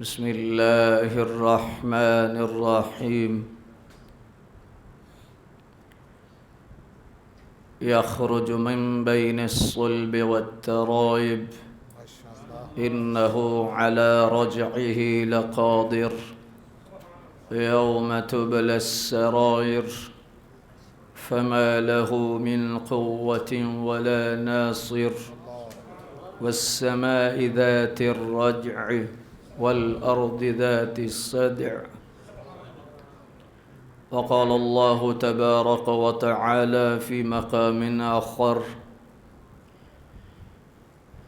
بسم الله الرحمن الرحيم يخرج من بين الصلب والترائب إنه على رجعه لقادر يوم تبلى السرائر فما له من قوة ولا ناصر والسماء ذات الرجع والأرض ذات الصدع. وقال الله تبارك وتعالى في مقام آخر: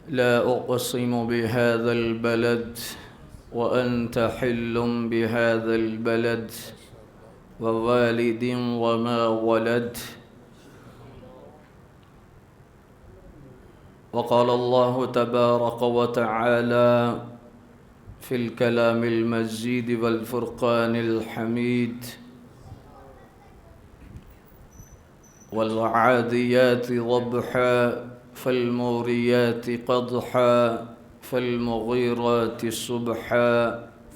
لا أقسم بهذا البلد وأنت حل بهذا البلد ووالد وما ولد. وقال الله تبارك وتعالى في الكلام المجيد والفرقان الحميد: والعاديات ضبحا فالموريات قدحا فالمغيرات صبحا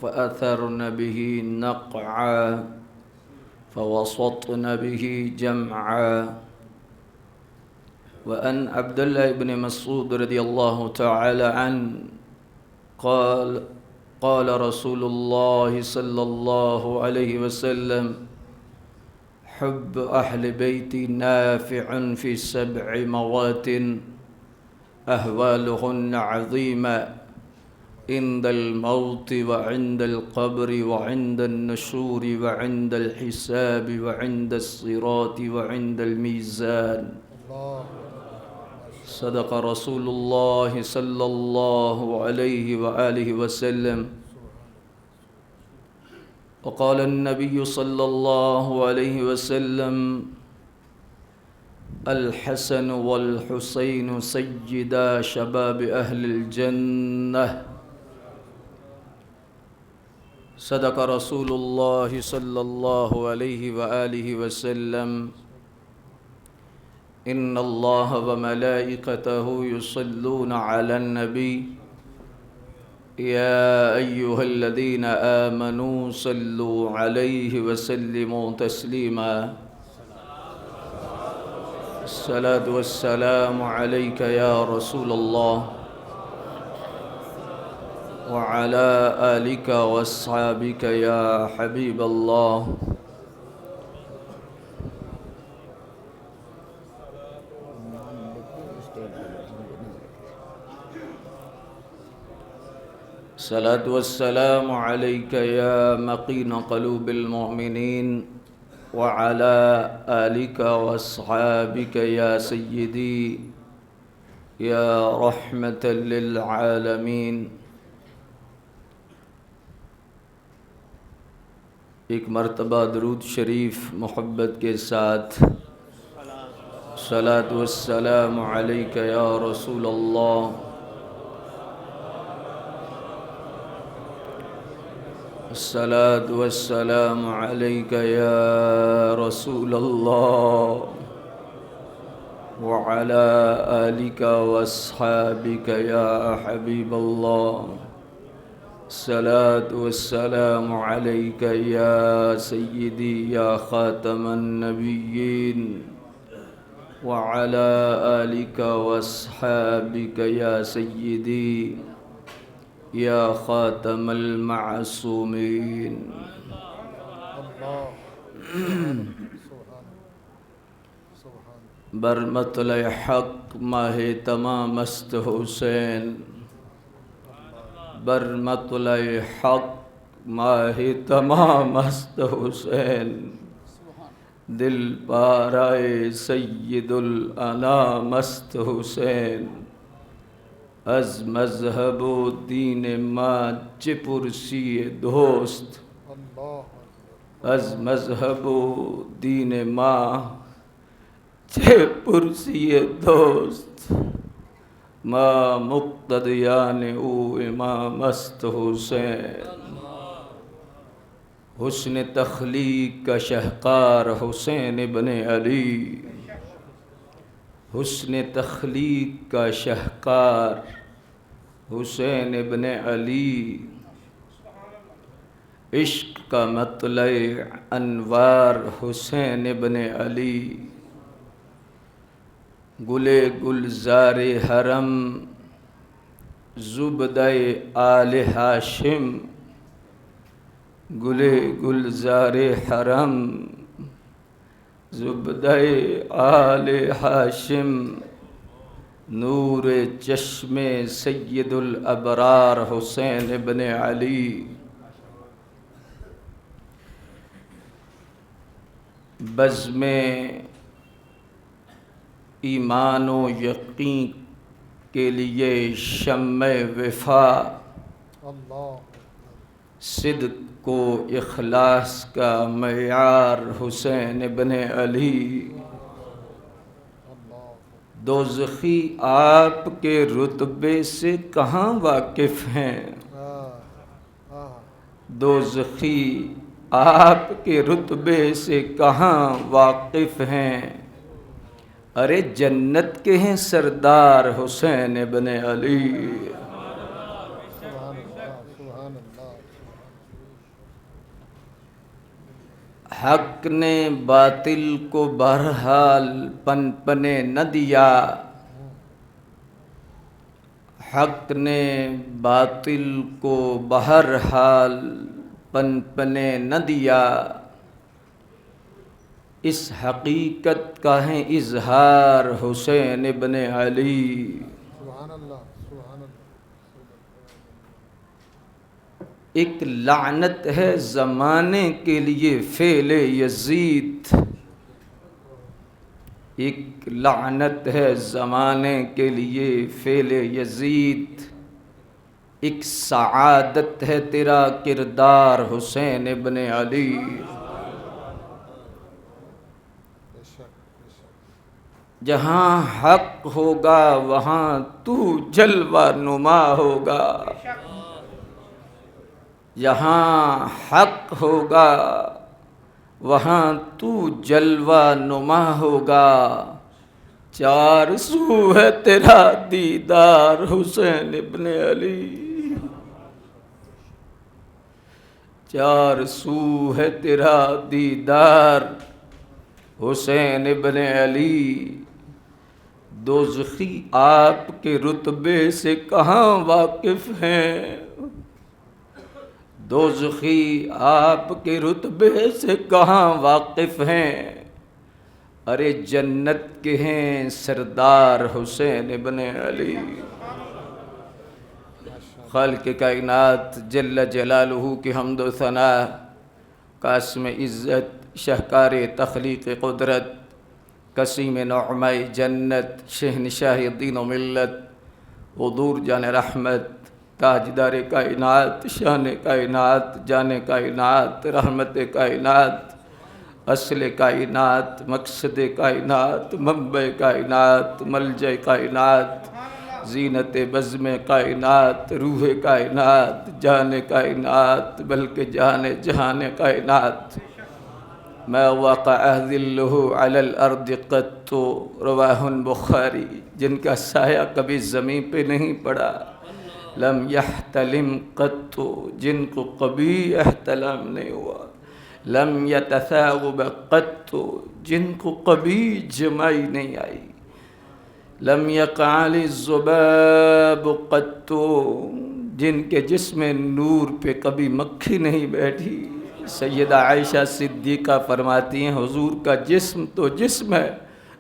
فأثرن به نقعا فوسطن به جمعا. وأن عبد الله بن مسعود رضي الله تعالى عنه قال رسول الله صلى الله عليه وسلم: حب أهل بيتي نافع في 7 موات أهوالهن عظيمة عند الموت وعند القبر وعند النشور وعند الحساب وعند الصراط وعند الميزان. صدق رسول الله صلى الله عليه وآله وسلم. وقال النبي صلى الله عليه وسلم: الحسن والحسين سيدا شباب أهل الجنة. صدق رسول الله صلى الله عليه وآله وسلم: إن الله وملائكته يصلون على النبي يا أيها الذين آمنوا صلوا عليه وسلموا تسليما. الصلاة والسلام عليك يا رسول الله وعلى آلك وأصحابك يا حبيب الله. الصلاة والسلام عليك يا مقين قلوب المؤمنين وعلى آلك وأصحابك يا سيدي يا رحمة للعالمين. ایک مرتبہ درود شریف محبت کے ساتھ: صلاۃ والسلام علیک یا رسول اللہ، الصلاة والسلام عليك يا رسول الله وعلى آلك وأصحابك يا حبيب الله. الصلاة والسلام عليك يا سيدي يا خاتم النبيين وعلى آلك وأصحابك يا سيدي يا خاتم المعصومين. برمطلع حق ماہ تمام است حسین، برمطلع حق ماہ تمام است حسین، دل پارائے سید الانام است حسین. از مذہب و دین ما چه پرسی دوست، از مذہب و دین ما چه پرسی دوست، ما مقتدیان او امام است حسین. حسن تخلیق کا شہکار حسین ابن علی، حسن تخلیق کا شہکار حسین ابن علی. عشق کا مطلع انوار حسین ابن علی، گلے گلزار حرم زبدہ آل ہاشم، گلے گلزار حرم زبدہ آل ہاشم، نور چشم سید الابرار حسین ابن علی۔ بزم ایمان و یقین کے لیے شمع وفا، صدق و اخلاص کا معیار حسین ابن علی۔ دوزخی آپ کے رتبے سے کہاں واقف ہیں، دوزخی آپ کے رتبے سے کہاں واقف ہیں، ارے جنت کے ہیں سردار حسین ابن علی۔ حق نے باطل کو بہرحال پنپنے نہ دیا، حق نے باطل کو بہرحال پنپنے نہ دیا، اس حقیقت کا ہے اظہار حسین ابن علی۔ سبحان اللہ سبحان اللہ۔ ایک لعنت ہے زمانے کے لیے فعل یزید، ایک لعنت ہے زمانے کے لیے فعل یزید، ایک سعادت ہے تیرا کردار حسین ابن علی۔ جہاں حق ہوگا وہاں تو جلوہ نما ہوگا، جہاں حق ہوگا وہاں تو جلوہ نما ہوگا، چار سو ہے تیرا دیدار حسین ابن علی، چار سو ہے تیرا دیدار حسین ابن علی۔ دوزخی آپ کے رتبے سے کہاں واقف ہیں، دوزخی آپ کے رتبے سے کہاں واقف ہیں، ارے جنت کے ہیں سردار حسین ابن علی۔ خالق کائنات جل جلالہ کی حمد و ثنا، قاسم عزت شہکار تخلیق قدرت، قسیم نعمہ جنت، شہنشاہ دین و ملت، حضور جان رحمت، تاجدار کائنات، شان کائنات، جان کائنات، رحمت کائنات، اصل کائنات، مقصد کائنات، منبع کائنات، ملجأ کائنات، زینت بزم کائنات، روح کائنات، جان کائنات، بلکہ جان جہان کائنات، ما وقع ذلہ علی الارض قط، رواہ بخاری، جن کا سایہ کبھی زمین پہ نہیں پڑا، لم یحتلم قط، جن کو کبھی احتلام نہیں ہوا، لم یتثاغب قط، جن کو کبھی جمائی نہیں آئی، لم یقع الذباب قط، جن کے جسم نور پہ کبھی مکھی نہیں بیٹھی۔ سیدہ عائشہ صدیقہ فرماتی ہیں حضور کا جسم تو جسم ہے،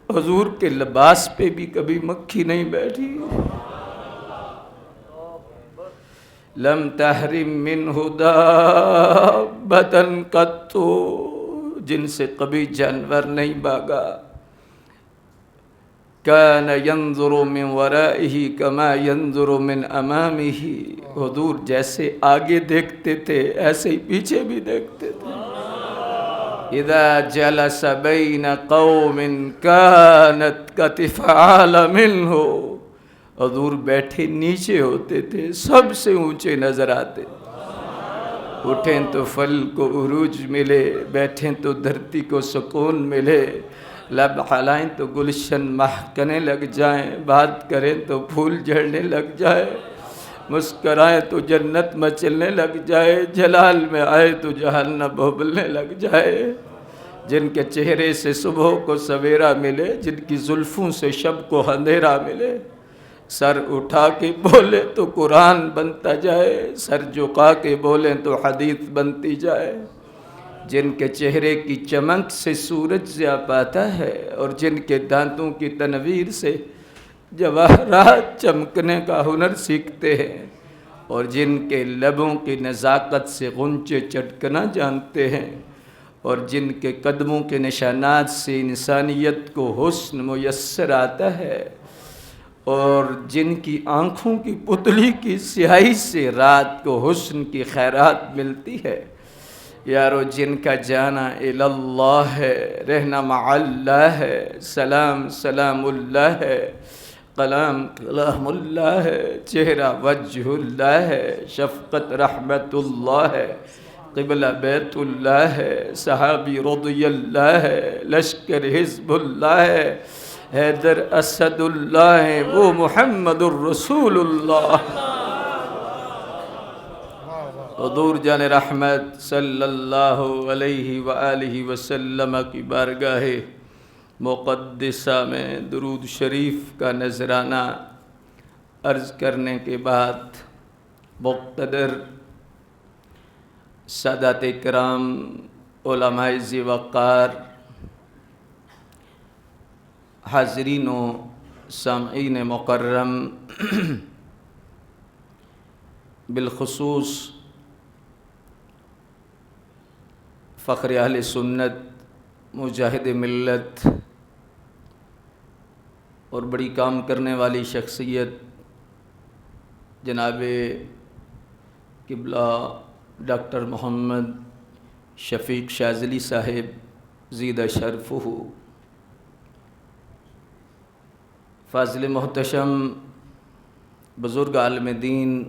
حضور کے لباس پہ بھی کبھی مکھی نہیں بیٹھی۔ لم تحرم منہ دابۃ قط، جن سے کبھی جانور نہیں بھاگا، کان ینظر من ورائہ کما ینظر من امامہ، حضور جیسے آگے دیکھتے تھے ایسے ہی پیچھے بھی دیکھتے تھے۔ اذا جلس بین قوم کانت کتفعال منہ، حضور بیٹھے نیچے ہوتے تھے سب سے اونچے نظر آتے، اٹھیں تو پھل کو عروج ملے، بیٹھیں تو دھرتی کو سکون ملے، لب ہلائیں تو گلشن مہکنے لگ جائیں، بات کریں تو پھول جھڑنے لگ جائے، مسکرائے تو جنت مچلنے لگ جائے، جلال میں آئے تو جہنم بھبلنے لگ جائے۔ جن کے چہرے سے صبح کو سویرا ملے، جن کی زلفوں سے شب کو اندھیرا ملے، سر اٹھا کے بولے تو قرآن بنتا جائے، سر جھکا کے بولیں تو حدیث بنتی جائے۔ جن کے چہرے کی چمک سے سورج ضیاء پاتا ہے، اور جن کے دانتوں کی تنویر سے جواہرات چمکنے کا ہنر سیکھتے ہیں، اور جن کے لبوں کی نزاکت سے غنچے چٹکنا جانتے ہیں، اور جن کے قدموں کے نشانات سے انسانیت کو حسن میسر آتا ہے، اور جن کی آنکھوں کی پتلی کی سیاہی سے رات کو حسن کی خیرات ملتی ہے، یارو جن کا جانا اللہ ہے، رہنا مع اللہ ہے، سلام سلام اللہ ہے، کلام کلام اللہ ہے، چہرہ وجہ اللہ ہے، شفقت رحمت اللہ ہے، قبلہ بیت اللہ ہے، صحابی رضی اللہ ہے، لشکر حزب اللہ ہے، حیدر اسد اللہ ہے، وہ محمد الرسول اللہ۔ حضور جان رحمت صلی اللہ علیہ وآلہ وسلم کی بارگاہ مقدسہ میں درود شریف کا نذرانہ عرض کرنے کے بعد مقتدر سادات کرام، علماء ذی وقار، حاضرین و سامعین مکرم، بالخصوص فخر اہل سنت، مجاہد ملت اور بڑی کام کرنے والی شخصیت جناب قبلہ ڈاکٹر محمد شفیق شاذلی صاحب زیدہ شرفہ، فاضل محتشم بزرگ عالم دین،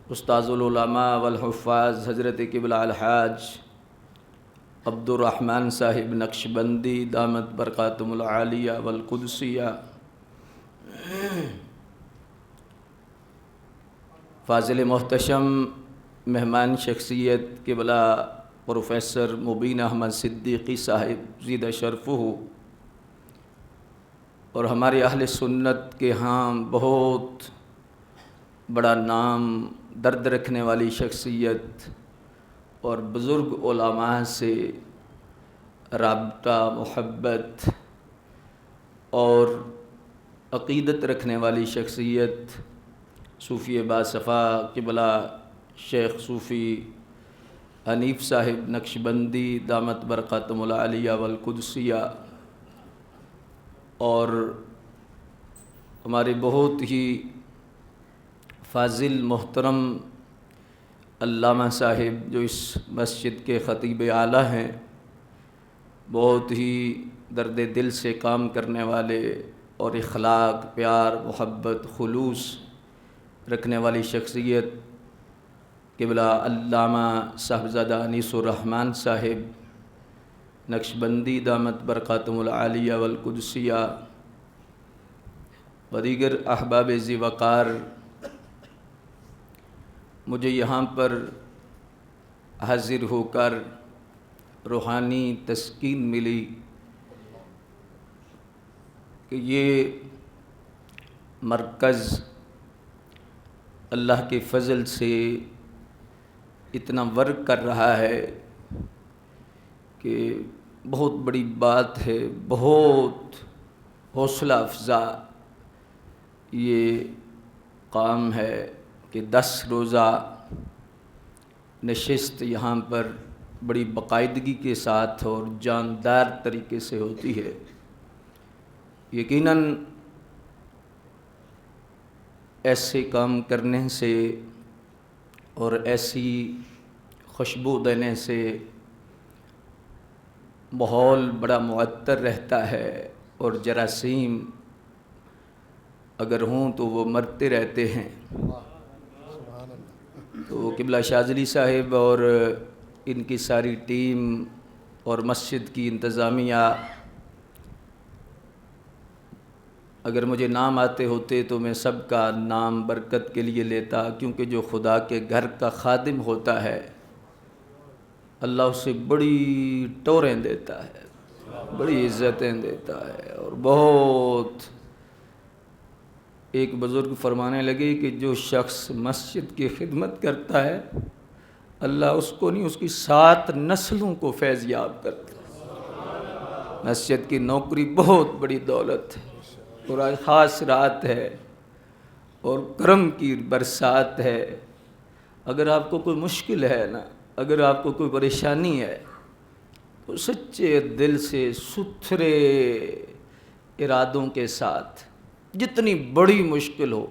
استاذ العلماء والحفاظ حضرت قبلہ الحاج عبد الرحمن صاحب نقشبندی دامت برکاتہم العالیہ والقدسیہ، فاضل محتشم مہمان شخصیت قبلہ پروفیسر مبین احمد صدیقی صاحب زیدہ شرفہ، اور ہمارے اہل سنت کے ہاں بہت بڑا نام درد رکھنے والی شخصیت اور بزرگ علماء سے رابطہ، محبت اور عقیدت رکھنے والی شخصیت، صوفی باصفا قبلہ شیخ صوفی حنیف صاحب نقشبندی دامت برکاتہم العالیہ والقدسیہ، اور ہمارے بہت ہی فاضل محترم علامہ صاحب جو اس مسجد کے خطیب اعلیٰ ہیں، بہت ہی درد دل سے کام کرنے والے اور اخلاق، پیار، محبت، خلوص رکھنے والی شخصیت قبلہ علامہ صاحبزادہ انیس الرحمن صاحب نقشبندی دامت برکاتہم العالیہ والقدسیہ و دیگر احباب ذی وقار، مجھے یہاں پر حاضر ہو کر روحانی تسکین ملی کہ یہ مرکز اللہ کے فضل سے اتنا ورک کر رہا ہے کہ بہت بڑی بات ہے، بہت حوصلہ افزا یہ کام ہے کہ 10 روزہ نشست یہاں پر بڑی باقاعدگی کے ساتھ اور جاندار طریقے سے ہوتی ہے۔ یقیناً ایسے کام کرنے سے اور ایسی خوشبو دینے سے ماحول بڑا معطر رہتا ہے، اور جراثیم اگر ہوں تو وہ مرتے رہتے ہیں۔ تو قبلہ شاذلی صاحب اور ان کی ساری ٹیم اور مسجد کی انتظامیہ اگر مجھے نام آتے ہوتے تو میں سب کا نام برکت کے لیے لیتا، کیونکہ جو خدا کے گھر کا خادم ہوتا ہے اللہ اسے بڑی ٹوریں دیتا ہے، بڑی عزتیں دیتا ہے۔ اور بہت ایک بزرگ فرمانے لگے کہ جو شخص مسجد کی خدمت کرتا ہے اللہ اس کو نہیں، اس کی 7 نسلوں کو فیض یاب کرتا ہے۔ مسجد کی نوکری بہت بڑی دولت ہے، اور آج خاص رات ہے اور کرم کی برسات ہے۔ اگر آپ کو کوئی مشکل ہے نا، اگر آپ کو کوئی پریشانی ہے تو سچے دل سے ستھرے ارادوں کے ساتھ، جتنی بڑی مشکل ہو،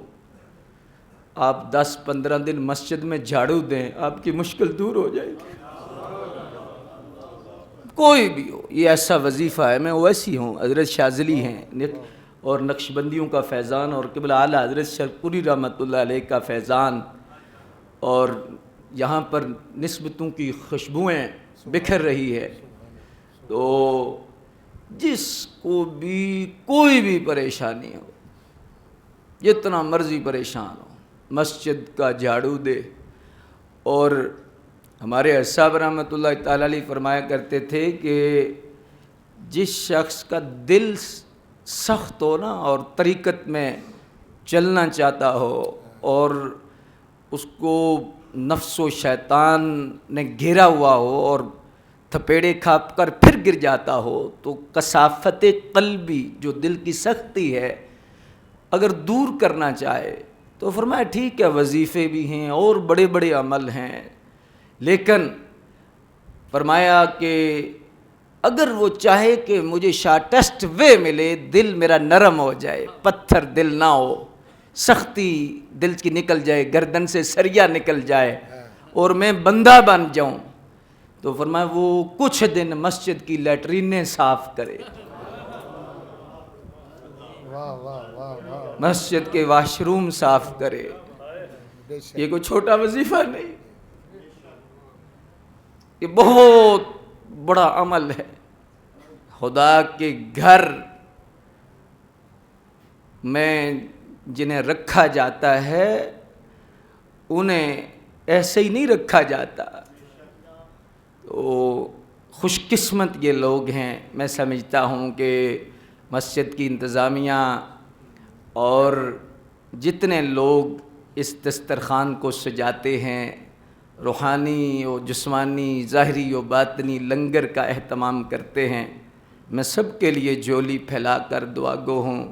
آپ 10-15 دن مسجد میں جھاڑو دیں، آپ کی مشکل دور ہو جائے گی۔ کوئی بھی ہو، یہ ایسا وظیفہ ہے۔ میں ویسی ہوں، حضرت شاذلی ہیں اور نقشبندیوں کا فیضان، اور قبلہ اعلیٰ حضرت شرپوری رحمۃ اللہ علیہ کا فیضان، اور یہاں پر نسبتوں کی خوشبوئیں بکھر رہی ہے۔ تو جس کو بھی کوئی بھی پریشانی ہو، جتنا مرضی پریشان ہو، مسجد کا جھاڑو دے۔ اور ہمارے صاحب رحمۃ اللہ تعالیٰ علیہ فرمایا کرتے تھے کہ جس شخص کا دل سخت ہو نا اور طریقت میں چلنا چاہتا ہو، اور اس کو نفس و شیطان نے گھیرا ہوا ہو اور تھپیڑے کھا کر پھر گر جاتا ہو، تو کثافت قلبی، جو دل کی سختی ہے، اگر دور کرنا چاہے تو فرمایا ٹھیک ہے، وظیفے بھی ہیں اور بڑے بڑے عمل ہیں، لیکن فرمایا کہ اگر وہ چاہے کہ مجھے شارٹیسٹ وے ملے، دل میرا نرم ہو جائے، پتھر دل نہ ہو، سختی دل کی نکل جائے، گردن سے سریا نکل جائے اور میں بندہ بن جاؤں، تو فرمایا وہ کچھ دن مسجد کی لیٹرینیں صاف کرے، مسجد کے واش روم صاف کرے۔ یہ کوئی چھوٹا وظیفہ نہیں، یہ بہت بڑا عمل ہے۔ خدا کے گھر میں جنہیں رکھا جاتا ہے انہیں ایسے ہی نہیں رکھا جاتا۔ تو خوش قسمت یہ لوگ ہیں۔ میں سمجھتا ہوں کہ مسجد کی انتظامیہ اور جتنے لوگ اس دسترخوان کو سجاتے ہیں، روحانی و جسمانی، ظاہری و باطنی لنگر کا اہتمام کرتے ہیں، میں سب کے لیے جھولی پھیلا کر دعا گو ہوں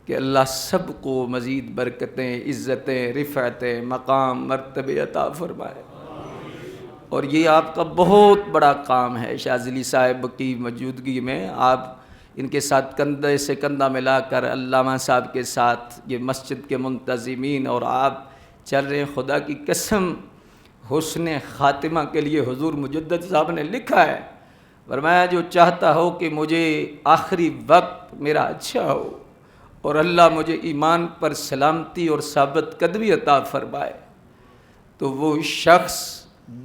کہ اللہ سب کو مزید برکتیں، عزتیں، رفعتیں، مقام، مرتبے عطا فرمائے۔ اور یہ آپ کا بہت بڑا کام ہے۔ شاذلی صاحب کی موجودگی میں آپ ان کے ساتھ کندھے سے کندھا ملا کر علامہ صاحب کے ساتھ یہ مسجد کے منتظمین اور آپ چل رہے ہیں۔ خدا کی قسم حسن خاتمہ کے لیے حضور مجدد صاحب نے لکھا ہے، فرمایا جو چاہتا ہو کہ مجھے آخری وقت میرا اچھا ہو اور اللہ مجھے ایمان پر سلامتی اور ثابت قدمی عطا فرمائے، تو وہ شخص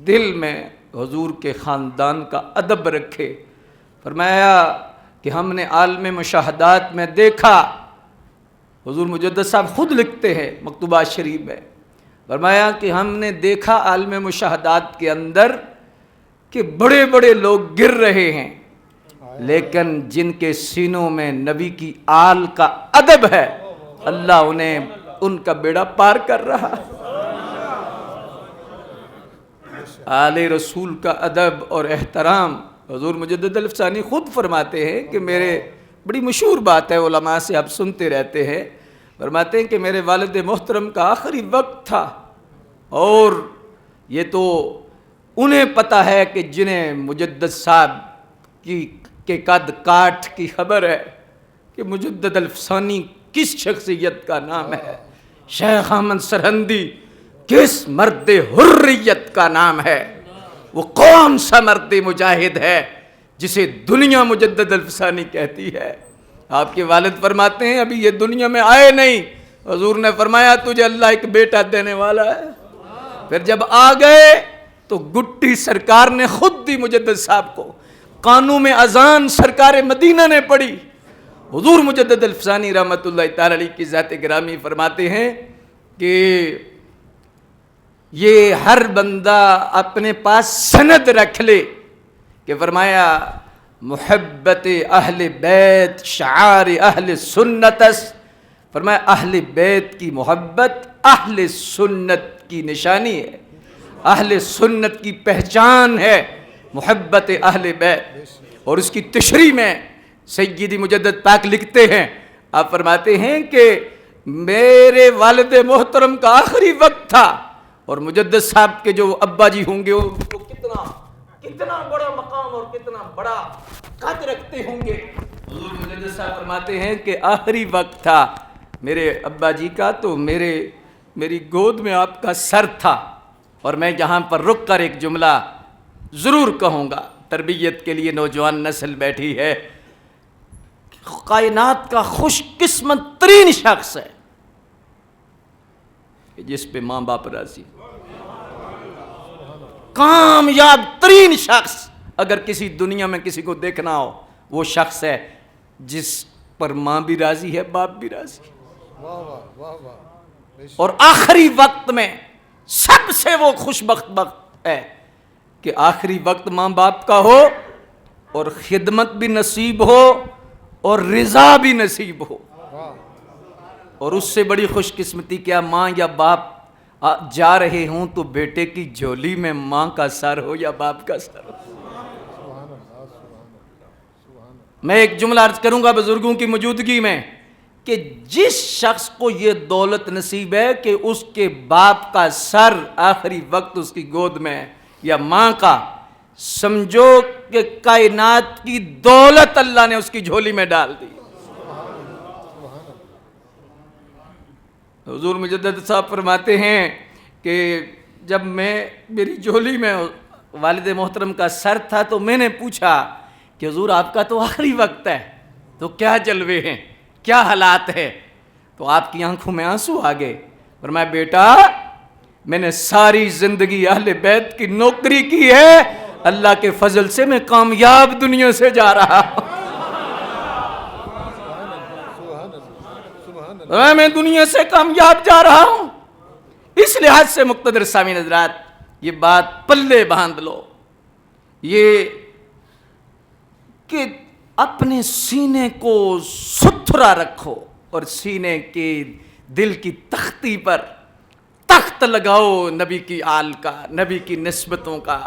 دل میں حضور کے خاندان کا ادب رکھے۔ فرمایا کہ ہم نے عالم مشاہدات میں دیکھا، حضور مجدد صاحب خود لکھتے ہیں مکتوبات شریف میں، فرمایا کہ ہم نے دیکھا عالم مشاہدات کے اندر کہ بڑے بڑے لوگ گر رہے ہیں، لیکن جن کے سینوں میں نبی کی آل کا ادب ہے اللہ انہیں ان کا بیڑا پار کر رہا۔ آل رسول کا ادب اور احترام، حضور مجدد الفسانی خود فرماتے ہیں کہ میرے بڑی مشہور بات ہے، علماء سے آپ سنتے رہتے ہیں، فرماتے ہیں کہ میرے والد محترم کا آخری وقت تھا، اور یہ تو انہیں پتہ ہے کہ جنہیں مجدد صاحب کے قد کاٹ کی خبر ہے کہ مجدد الفسانی کس شخصیت کا نام ہے، شیخ احمد سرہندی کس مرد حریت کا نام ہے، وہ کون سا مرد مجاہد ہے جسے دنیا مجدد الفسانی کہتی ہے۔ آپ کے والد فرماتے ہیں ابھی یہ دنیا میں آئے نہیں، حضور نے فرمایا تجھے اللہ ایک بیٹا دینے والا ہے۔ پھر جب آ گئے تو گٹی سرکار نے خود دی مجدد صاحب کو، قانون میں اذان سرکار مدینہ نے پڑھی، حضور مجدد الفسانی رحمۃ اللہ تعالی علیہ کی ذات گرامی فرماتے ہیں کہ یہ ہر بندہ اپنے پاس سند رکھ لے کہ فرمایا محبت اہل بیت شعار اہل سنت، فرمایا اہل بیت کی محبت اہل سنت کی نشانی ہے، اہل سنت کی پہچان ہے محبت اہل بیت۔ اور اس کی تشریح میں سیدی مجدد پاک لکھتے ہیں، آپ فرماتے ہیں کہ میرے والد محترم کا آخری وقت تھا، اور مجدد صاحب کے جو ابا جی ہوں گے وہ کتنا بڑا مقام اور کتنا بڑا قد رکھتے ہوں گے۔ حضور مجدد صاحب فرماتے ہیں کہ آخری وقت تھا میرے ابا جی کا، تو میری گود میں آپ کا سر تھا، اور میں یہاں پر رک کر ایک جملہ ضرور کہوں گا، تربیت کے لیے نوجوان نسل بیٹھی ہے۔ کائنات کا خوش قسمت ترین شخص ہے جس پہ ماں باپ راضی، کامیاب ترین شخص اگر کسی دنیا میں کسی کو دیکھنا ہو وہ شخص ہے جس پر ماں بھی راضی ہے، باپ بھی راضی ہے۔ اور آخری وقت میں سب سے وہ خوش بخت ہے کہ آخری وقت ماں باپ کا ہو اور خدمت بھی نصیب ہو اور رضا بھی نصیب ہو۔ اور اس سے بڑی خوش قسمتی کیا ماں یا باپ جا رہے ہوں تو بیٹے کی جھولی میں ماں کا سر ہو یا باپ کا سر ہو۔ میں ایک جملہ عرض کروں گا بزرگوں کی موجودگی میں کہ جس شخص کو یہ دولت نصیب ہے کہ اس کے باپ کا سر آخری وقت اس کی گود میں یا ماں کا، سمجھو کہ کائنات کی دولت اللہ نے اس کی جھولی میں ڈال دی۔ حضور مجدد صاحب فرماتے ہیں کہ جب میری جھولی میں والد محترم کا سر تھا تو میں نے پوچھا کہ حضور آپ کا تو آخری وقت ہے، تو کیا جلوے ہیں، کیا حالات ہے؟ تو آپ کی آنکھوں میں آنسو آ گئے۔ فرمایا بیٹا میں نے ساری زندگی اہل بیت کی نوکری کی ہے، اللہ کے فضل سے میں کامیاب دنیا سے جا رہا ہوں۔ میں دنیا سے کامیاب جا رہا ہوں۔ اس لحاظ سے مقتدر سامعین حضرات یہ بات پلے باندھ لو، یہ کہ اپنے سینے کو ستھرا رکھو اور سینے کے دل کی تختی پر تخت لگاؤ نبی کی آل کا، نبی کی نسبتوں کا،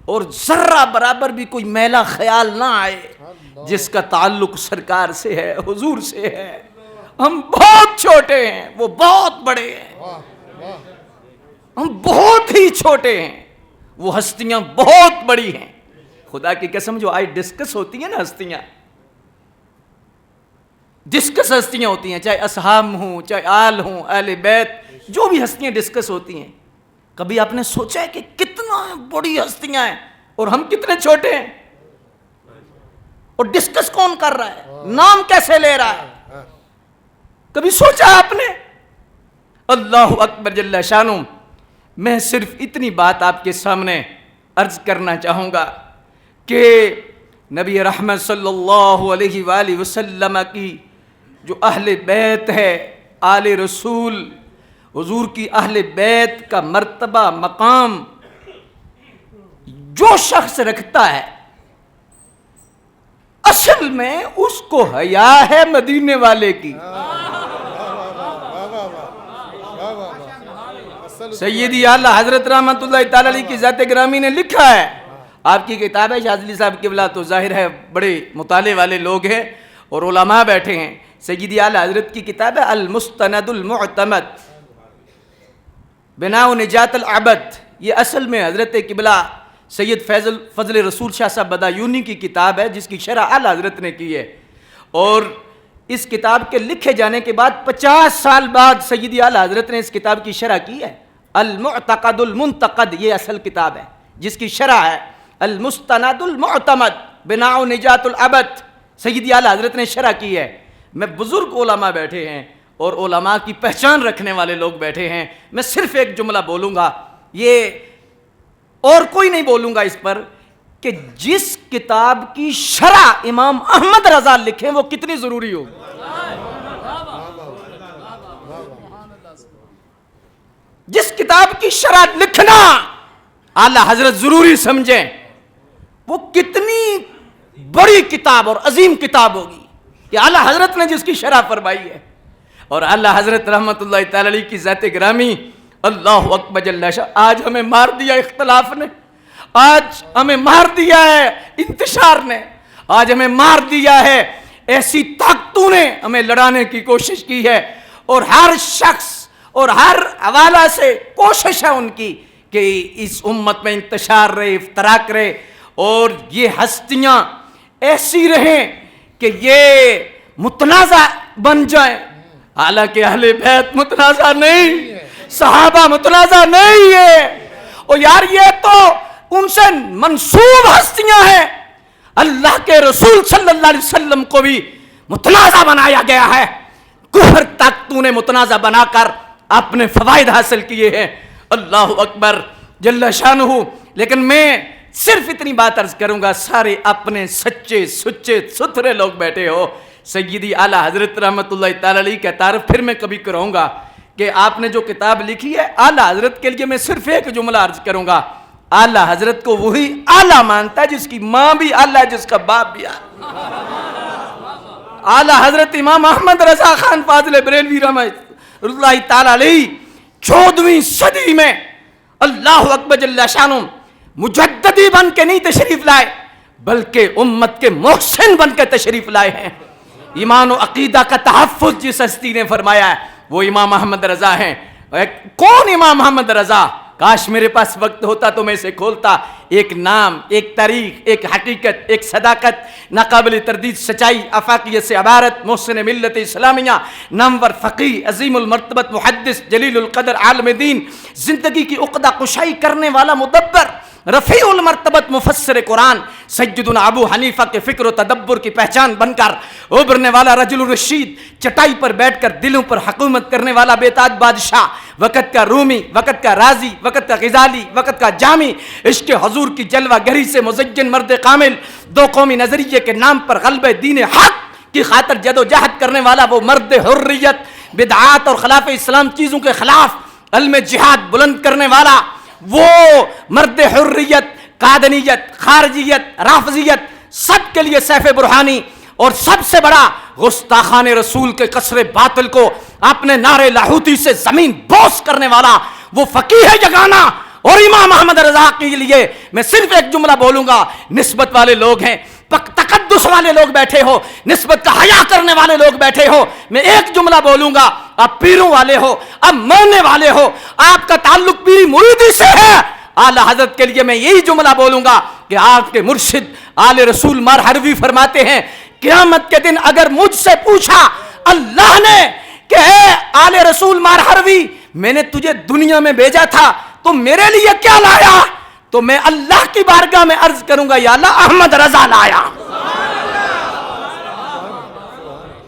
اور ذرہ برابر بھی کوئی میلا خیال نہ آئے جس کا تعلق سرکار سے ہے، حضور سے ہے۔ ہم بہت چھوٹے ہیں، وہ بہت بڑے ہیں، ہم بہت ہی چھوٹے ہیں، وہ ہستیاں بہت بڑی ہیں۔ خدا کی قسم جو آئی ڈسکس ہوتی ہیں نا ہستیاں، ڈسکس ہستیاں ہوتی ہیں، چاہے اصحاب ہوں، چاہے آل ہوں، اہل بیت، جو بھی ہستیاں ڈسکس ہوتی ہیں، کبھی آپ نے سوچا ہے کہ کتنا بڑی ہستیاں ہیں اور ہم کتنے چھوٹے ہیں؟ اور ڈسکس کون کر رہا ہے، نام کیسے لے رہا ہے؟ کبھی سوچا آپ نے؟ اللہ اکبر جل شانہ۔ میں صرف اتنی بات آپ کے سامنے عرض کرنا چاہوں گا کہ نبی رحمت صلی اللہ علیہ وآلہ وسلم کی جو اہل بیت ہے، آل رسول، حضور کی اہل بیت کا مرتبہ مقام جو شخص رکھتا ہے، اصل میں اس کو حیا ہے مدینے والے کی۔ سیدی اعلیٰ حضرت رحمت اللہ تعالی علیہ کی ذات گرامی نے لکھا ہے، آپ کی کتاب ہے شاذلی صاحب قبلہ، تو ظاہر ہے بڑے مطالعے والے لوگ ہیں اور علماء بیٹھے ہیں۔ سیدی اعلیٰ حضرت کی کتاب ہے المستند المعتمد بناء نجات العبد، یہ اصل میں حضرت قبلہ سید فضل رسول شاہ صاحب بدایونی کی کتاب ہے جس کی شرح اعلیٰ حضرت نے کی ہے، اور اس کتاب کے لکھے جانے کے بعد 50 سال بعد سیدی اعلیٰ حضرت نے اس کتاب کی شرح کی ہے۔ المعتقد المنتقد یہ اصل کتاب ہے جس کی شرح ہے المستند المعتمد بناء نجات العبد، سیدی اعلیٰ حضرت نے شرح کی ہے۔ میں بزرگ علماء بیٹھے ہیں اور علماء کی پہچان رکھنے والے لوگ بیٹھے ہیں، میں صرف ایک جملہ بولوں گا، یہ اور کوئی نہیں بولوں گا اس پر، کہ جس کتاب کی شرح امام احمد رضا لکھیں وہ کتنی ضروری ہو. جس کتاب کی شرح لکھنا اعلی حضرت ضروری سمجھیں وہ کتنی بڑی کتاب اور عظیم کتاب ہوگی کہ اعلی حضرت نے جس کی شرح فرمائی ہے. اور اعلی حضرت رحمت اللہ تعالی علیہ کی ذات گرامی اللہ اکبر جل شاہ. آج ہمیں مار دیا اختلاف نے, آج ہمیں مار دیا ہے انتشار نے, آج ہمیں مار دیا ہے ایسی طاقتوں نے ہمیں لڑانے کی کوشش کی ہے. اور ہر شخص اور ہر حوالہ سے کوشش ہے ان کی کہ اس امت میں انتشار رہے, افتراق رہے, اور یہ ہستیاں ایسی رہیں کہ یہ متنازع بن جائیں. حالانکہ اہل بیت متنازع نہیں, صحابہ متنازع نہیں ہے. اور یار یہ تو ان سے منسوب ہستیاں ہیں. اللہ کے رسول صلی اللہ علیہ وسلم کو بھی متنازع بنایا گیا ہے. کفر طاقتوں نے متنازع بنا کر اپنے فوائد حاصل کیے ہیں. اللہ اکبر جل شانہ. لیکن میں صرف اتنی بات عرض کروں گا, سارے اپنے سچے سچے ستھرے لوگ بیٹھے ہو. سیدی اعلیٰ حضرت رحمت اللہ تعالی علیہ کا تعارف پھر میں کبھی کروں گا کہ آپ نے جو کتاب لکھی ہے اعلیٰ حضرت کے لیے میں صرف ایک جملہ عرض کروں گا. اعلیٰ حضرت کو وہی اعلیٰ مانتا ہے جس کی ماں بھی اعلیٰ ہے, جس کا باپ بھی اعلیٰ حضرت امام احمد رضا خان فاضل بریلوی رحمۃ اللہ تعالی علیہ 14ویں صدی میں اللہ اکبر جل شانہ مجددی بن کے نہیں تشریف لائے بلکہ امت کے محسن بن کے تشریف لائے ہیں. ایمان و عقیدہ کا تحفظ جس ہستی نے فرمایا ہے وہ امام احمد رضا ہیں. کون امام احمد رضا؟ کاش میرے پاس وقت ہوتا تو میں اسے کھولتا. ایک نام, ایک تاریخ, ایک حقیقت, ایک صداقت, ناقابل تردید سچائی, افاقیت سے عبارت, محسن ملت اسلامیہ, نامور فقیہ, عظیم المرتبت محدث, جلیل القدر عالم دین, زندگی کی عقدہ کشائی کرنے والا مدبر, رفیع المرتبت مفسر قرآن, سیدنا ابو حنیفہ کے فکر و تدبر کی پہچان بن کر ابھرنے والا رجل الرشید, چٹائی پر بیٹھ کر دلوں پر حکومت کرنے والا بیتاج بادشاہ, وقت کا رومی, وقت کا رازی, وقت کا غزالی, وقت کا جامی, عشق حضور کی جلوہ گری سے مزین مرد کامل, دو قومی نظریے کے نام پر غلبہ دین حق کی خاطر جد و جہد کرنے والا وہ مرد حریت, بدعات اور خلاف اسلام چیزوں کے خلاف علم جہاد بلند کرنے والا وہ مرد حریت, قادنیت, خارجیت, رافضیت, سب کے لیے سیف برہانی, اور سب سے بڑا گستاخان رسول کے قصر باطل کو اپنے نعرے لاہوتی سے زمین بوس کرنے والا وہ فقیہ یگانہ. اور امام احمد رضا کے لیے میں صرف ایک جملہ بولوں گا. نسبت والے لوگ ہیں, تقدس والے لوگ بیٹھے ہو, نسبت کا حیا کرنے والے لوگ بیٹھے ہو, میں ایک جملہ بولوں گا. آپ پیروں والے ہو, آپ ماننے والے ہو, آپ کا تعلق پیری مریدی سے ہے, اعلیٰ حضرت کے لیے میں یہی جملہ بولوں گا کہ آپ کے مرشد آل رسول مار حروی فرماتے ہیں قیامت کے دن اگر مجھ سے پوچھا اللہ نے کہ اے آل رسول مار حروی میں نے تجھے دنیا میں بھیجا تھا تو میرے لیے کیا لایا, تو میں اللہ کی بارگاہ میں عرض کروں گا یا اللہ احمد رضا لایا.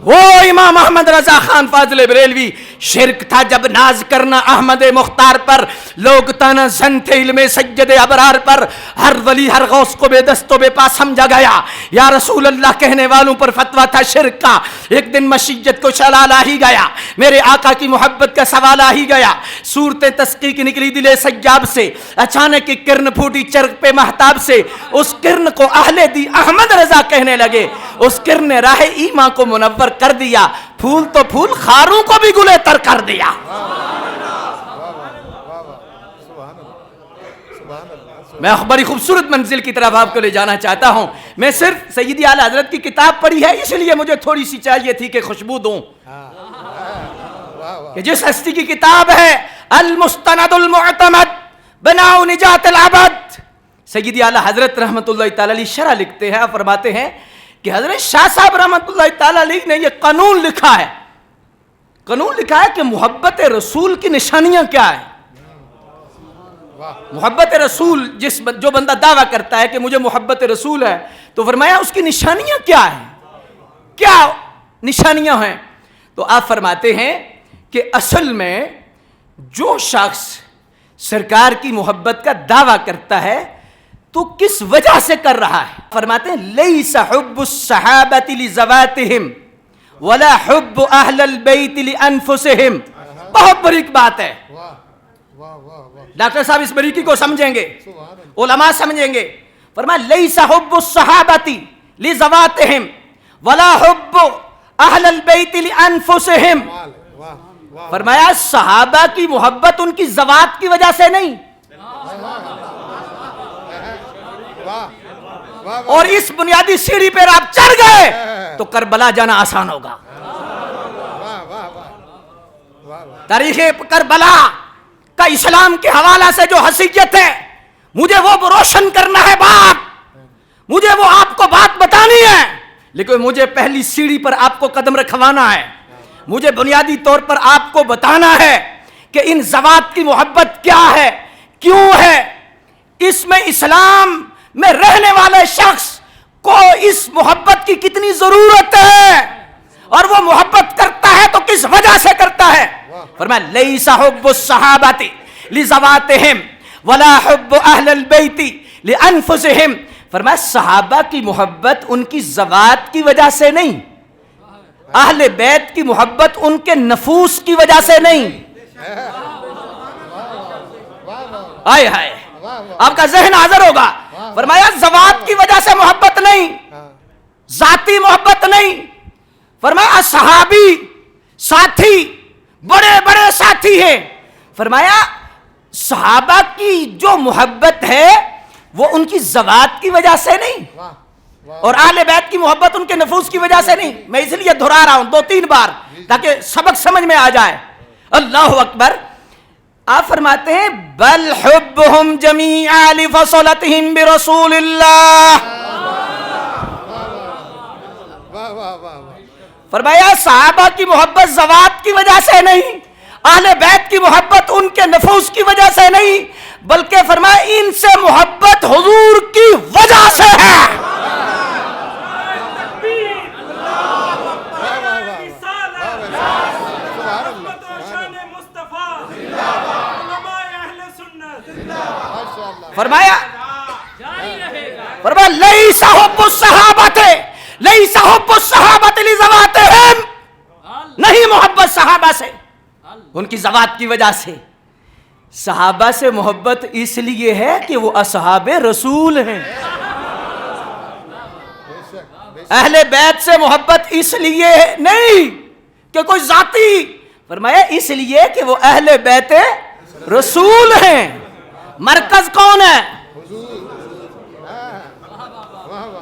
وہ امام احمد رضا خان فاضل بریلوی. شرک تھا جب ناز کرنا احمد مختار پر, لوگ تانا زن تھے علم سجد ابرار پر, ہر ولی ہر غوث کو بے دست و بے پا سمجھا گیا, یا رسول اللہ کہنے والوں پر فتویٰ تھا شرک کا. ایک دن مشیت کو شلال آ ہی گیا, میرے آقا کی محبت کا سوال آ ہی گیا, صورت تسقیق نکلی دل سجاب سے, اچانک ایک کرن پھوٹی چرخ پہ مہتاب سے, اس کرن کو اہل دی احمد رضا کہنے لگے, اس کرن نے راہ ایمان کو منور کر دیا, پھول تو پھول خاروں کو بھی گلے تر کر دیا. میں بڑی خوبصورت منزل کی طرف آپ کو لے جانا چاہتا ہوں. میں صرف سیدی اعلیٰ حضرت کی کتاب پڑھی ہے اس لیے مجھے تھوڑی سی چاہیے تھی کہ خوشبو دوں کہ جس ہستی کی کتاب ہے المستند المعتمد بناء نجات العبد. سیدی اعلیٰ حضرت رحمت اللہ تعالی علیہ شرح لکھتے ہیں, فرماتے ہیں کہ حضرت شاہ صاحب رحمت اللہ تعالی علیہ نے یہ قانون لکھا ہے, قانون لکھا ہے کہ محبت رسول کی نشانیاں کیا ہیں. محبت رسول جو بندہ دعویٰ کرتا ہے کہ مجھے محبت رسول ہے تو فرمایا اس کی نشانیاں کیا ہیں, کیا نشانیاں ہیں. تو آپ فرماتے ہیں کہ اصل میں جو شخص سرکار کی محبت کا دعویٰ کرتا ہے تو تو کس وجہ سے کر رہا ہے؟ فرماتے ہیں لیس حب الصحابۃ لذواتہم ولا حب اہل البیت لانفسہم. بہت بریک بات ہے. واہ واہ واہ واہ ڈاکٹر صاحب اس بریکی کو سمجھیں گے, سبحان اللہ. علماء سمجھیں گے. فرمایا لیس حب الصحابۃ لذواتہم ولا حب اہل البیت لانفسہم. واہ واہ فرمایا صحابہ کی محبت ان کی ذوات کی وجہ سے نہیں, واہ واہ اور اس بنیادی سیڑھی پر آپ چڑھ گئے تو کربلا جانا آسان ہوگا. واہ واہ واہ. تاریخ کربلا کا اسلام کے حوالہ سے جو حیثیت ہے, مجھے وہ روشن کرنا ہے بات, مجھے وہ آپ کو بات بتانی ہے, لیکن مجھے پہلی سیڑھی پر آپ کو قدم رکھوانا ہے. مجھے بنیادی طور پر آپ کو بتانا ہے کہ ان ذوات کی محبت کیا ہے, کیوں ہے, اس میں اسلام میں رہنے والے شخص کو اس محبت کی کتنی ضرورت ہے, اور وہ محبت کرتا ہے تو کس وجہ سے کرتا ہے. فرمایا لیس حب الصحابۃ لذواتہم ولا حب اہل البیت لانفسہم. فرمایا صحابہ کی محبت ان کی ذوات کی وجہ سے نہیں, اہل بیت کی محبت ان کے نفوس کی وجہ سے نہیں. آئے ہائے, آپ کا ذہن حاضر ہوگا. فرمایا ذوات کی وجہ سے محبت نہیں, ذاتی محبت نہیں. فرمایا صحابی ساتھی بڑے بڑے ساتھی ہیں. فرمایا صحابہ کی جو محبت ہے وہ ان کی ذوات کی وجہ سے نہیں, اور اہل بیت کی محبت ان کے نفوس کی وجہ سے نہیں. میں اس لیے دہرا رہا ہوں 2-3 بار تاکہ سبق سمجھ میں آ جائے. اللہ اکبر. آپ فرماتے ہیں بل حبهم جميعا لفصلتهم برسول اللہ. واہ واہ واہ. فرمایا صحابہ کی محبت ذوات کی وجہ سے نہیں, اہل بیت کی محبت ان کے نفوس کی وجہ سے نہیں, بلکہ فرمایا ان سے محبت حضور کی وجہ سے ہے. فرمایا لیس حب الصحابۃ لیس حب الصحابۃ لذواتہم, نہیں محبت صحابہ سے ان کی ذوات کی وجہ سے. صحابہ سے محبت اس لیے ہے کہ وہ اصحاب رسول ہیں. اہل بیت سے محبت اس لیے نہیں کہ کوئی ذاتی, فرمایا اس لیے کہ وہ اہل بیت رسول ہیں. مرکز کون ہے؟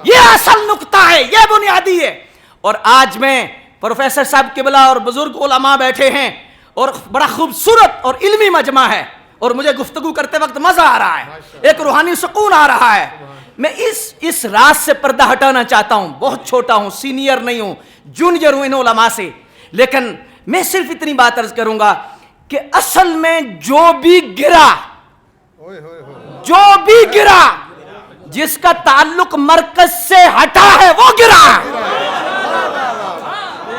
یہ اصل نقطہ ہے, یہ بنیادی ہے. اور آج میں پروفیسر صاحب قبلہ اور بزرگ علماء بیٹھے ہیں, اور بڑا خوبصورت اور علمی مجمع ہے, اور مجھے گفتگو کرتے وقت مزہ آ رہا ہے, ایک روحانی سکون آ رہا ہے. میں اس راز سے پردہ ہٹانا چاہتا ہوں. بہت چھوٹا ہوں, سینئر نہیں ہوں, جونیئر ہوں ان علماء سے, لیکن میں صرف اتنی بات عرض کروں گا کہ اصل میں جو بھی گرا, جو بھی گرا, جس کا تعلق مرکز سے ہٹا ہے وہ گرا.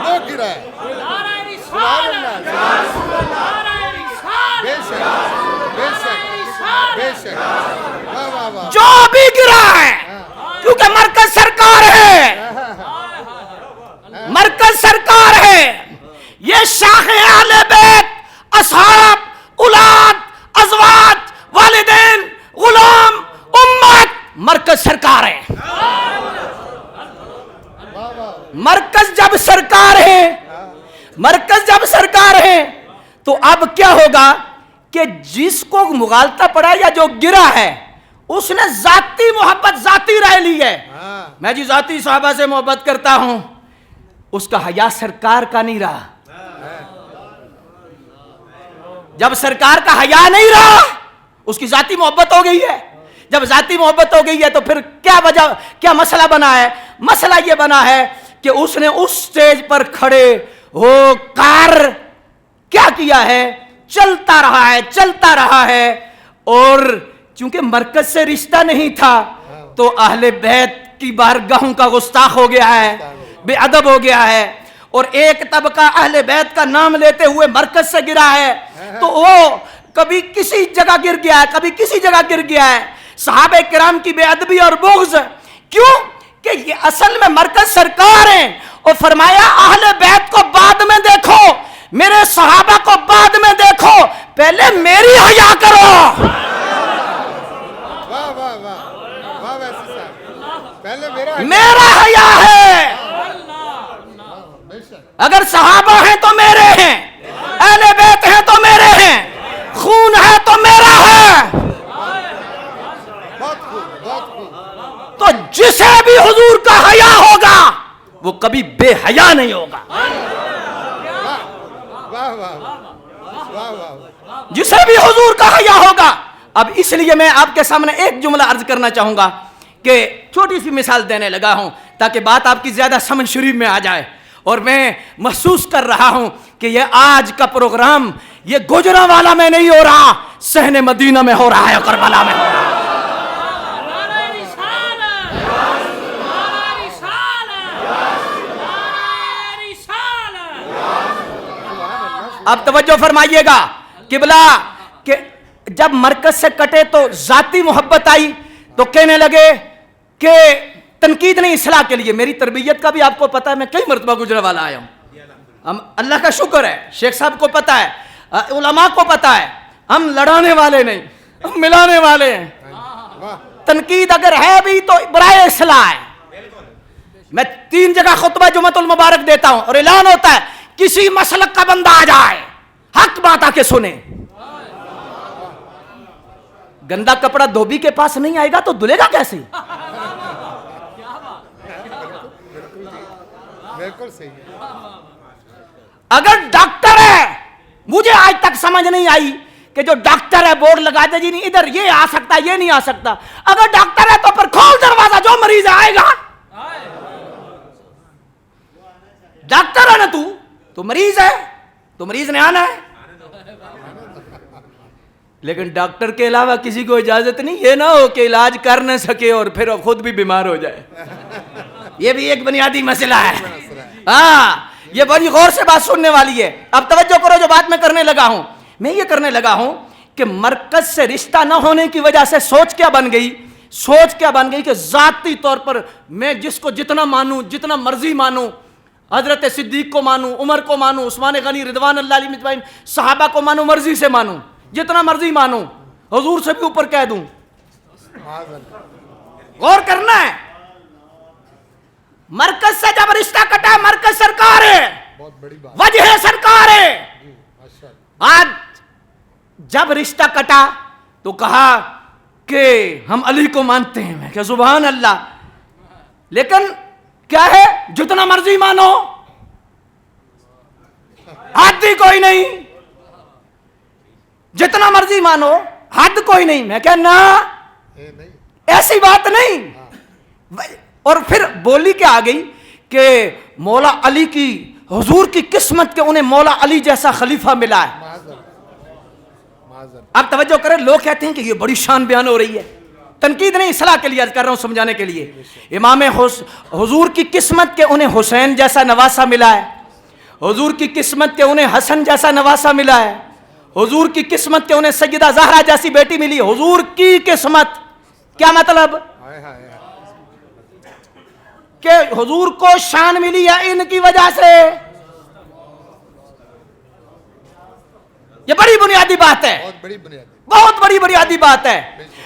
وہ گرا ہے. سبحان اللہ. بے شک بے شک بے شک. واہ واہ واہ. جو بھی گرا ہے, کیونکہ مرکز سرکار ہے, مرکز سرکار ہے. یہ شاخ اہل بیت, اصحاب, اولاد, ازواج, والدین, غلام, امت, مرکز سرکار ہے. مرکز جب سرکار ہے, مرکز جب سرکار ہے, تو اب کیا ہوگا کہ جس کو مغالطہ پڑا یا جو گرا ہے اس نے ذاتی محبت ذاتی رہ لی ہے. میں جی ذاتی صحابہ سے محبت کرتا ہوں, اس کا حیا سرکار کا نہیں رہا. جب سرکار کا حیا نہیں رہا اس کی ذاتی محبت ہو گئی ہے. جب ذاتی محبت ہو گئی ہے تو پھر کیا وجہ, کیا مسئلہ بنا ہے؟ مسئلہ یہ بنا ہے کہ اس نے اس سٹیج پر کھڑے ہو کر کیا کیا ہے, چلتا رہا ہے, چلتا رہا ہے, اور چونکہ مرکز سے رشتہ نہیں تھا تو اہل بیت کی بارگاہوں کا گستاخ ہو گیا ہے, بے ادب ہو گیا ہے. اور ایک طبقہ اہل بیت کا نام لیتے ہوئے مرکز سے گرا ہے, تو وہ کبھی کسی جگہ گر گیا ہے, کبھی کسی جگہ گر گیا ہے. صحابہ کرام کی بے ادبی اور بغض. کیوں کہ یہ اصل میں مرکز سرکار ہیں. اور فرمایا اہل بیت کو بعد میں دیکھو, میرے صحابہ کو بعد میں دیکھو, پہلے میری حیا کرو. واہ واہ واہ واہ ویسی صاحب, پہلے میرا حیا ہے. اگر صحابہ ہیں تو میرے ہیں, اہل بیت ہیں تو میرے ہیں, خون ہے تو میرا ہے. بہت خوب بہت خوب. تو جسے بھی حضور کا حیا ہوگا وہ کبھی بے حیا نہیں ہوگا. واہ واہ واہ واہ. جسے بھی حضور کا حیا ہوگا. اب اس لیے میں آپ کے سامنے ایک جملہ عرض کرنا چاہوں گا کہ چھوٹی سی مثال دینے لگا ہوں تاکہ بات آپ کی زیادہ سمجھ شریف میں آ جائے. اور میں محسوس کر رہا ہوں کہ یہ آج کا پروگرام یہ گوجرانوالا میں نہیں ہو رہا, صحن مدینہ میں ہو رہا ہے, کربلا میں ہو رہا ہے. اب توجہ فرمائیے گا قبلہ کہ جب مرکز سے کٹے تو ذاتی محبت آئی تو کہنے لگے کہ تنقید نہیں اصلاح کے لیے. میری تربیت کا بھی آپ کو پتا ہے, میں کئی مرتبہ گجرانوالا آیا ہوں. اللہ کا شکر ہے, شیخ صاحب کو پتا ہے, علماء کو پتا ہے, ہم لڑانے والے نہیں, ہم ملانے والے ہیں. تنقید اگر ہے بھی تو برائے اصلاح ہے. میں 3 جگہ خطبہ جمعۃ المبارک دیتا ہوں اور اعلان ہوتا ہے کسی مسلک کا بندہ آ جائے, حق بات آ کے سنے. گندا کپڑا دھوبی کے پاس نہیں آئے گا تو دھلے گا کیسے؟ بالکل صحیح ہے. اگر ڈاکٹر ہے, مجھے آج تک سمجھ نہیں آئی کہ جو ڈاکٹر ہے بورڈ لگا دے جی نہیں ادھر یہ آ سکتا یہ نہیں آ سکتا. اگر ڈاکٹر ہے تو پھر کھول دروازہ, جو مریض آئے گا. ڈاکٹر ہے نا تو مریض ہے, تو مریض نے آنا ہے. لیکن ڈاکٹر کے علاوہ کسی کو اجازت نہیں, یہ نہ ہو کہ علاج کر نہ سکے اور پھر خود بھی بیمار ہو جائے. یہ بھی ایک بنیادی مسئلہ ہے. ہاں, یہ بڑی غور سے بات سننے والی ہے. اب توجہ کرو جو بات میں کرنے لگا ہوں. میں یہ کرنے لگا ہوں کہ مرکز سے رشتہ نہ ہونے کی وجہ سے سوچ کیا بن گئی کہ ذاتی طور پر میں جس کو جتنا مانوں, جتنا مرضی مانوں, حضرت صدیق کو مانوں, عمر کو مانوں, عثمان غنی رضوان اللہ علیہ مجمعین, صحابہ کو مانوں, مرضی سے مانوں, جتنا مرضی مانوں, حضور سے بھی اوپر کہہ دوں. غور کرنا ہے. مرکز سے جب رشتہ کٹا, مرکز سرکار ہے, وجہ سرکار ہے. آج جب رشتہ کٹا تو کہا کہ ہم علی کو مانتے ہیں. میں کہ سبحان اللہ, لیکن کیا ہے, جتنا مرضی مانو, حد ہی کوئی نہیں. جتنا مرضی مانو, حد کوئی نہیں. میں کہ نا, ایسی بات نہیں. اور پھر بولی کیا آ گئی کہ مولا علی کی, حضور کی قسمت کے انہیں مولا علی جیسا خلیفہ ملا ہے. اب توجہ کریں, لوگ کہتے ہیں کہ یہ بڑی شان بیان ہو رہی ہے. تنقید نہیں, اصلاح کے لیے کر رہا ہوں, سمجھانے کے لیے. امام حضور کی قسمت کے انہیں حسین جیسا نواسا ملا ہے, حضور کی قسمت کے انہیں حسن جیسا نواسا ملا ہے, حضور کی قسمت کے انہیں سیدہ زہرا جیسی بیٹی ملی. حضور کی قسمت کیا مطلب کہ حضور کو شان ملی ہے ان کی وجہ سے. یہ بڑی بنیادی بات ہے, بہت بڑی بنیادی بات ہے.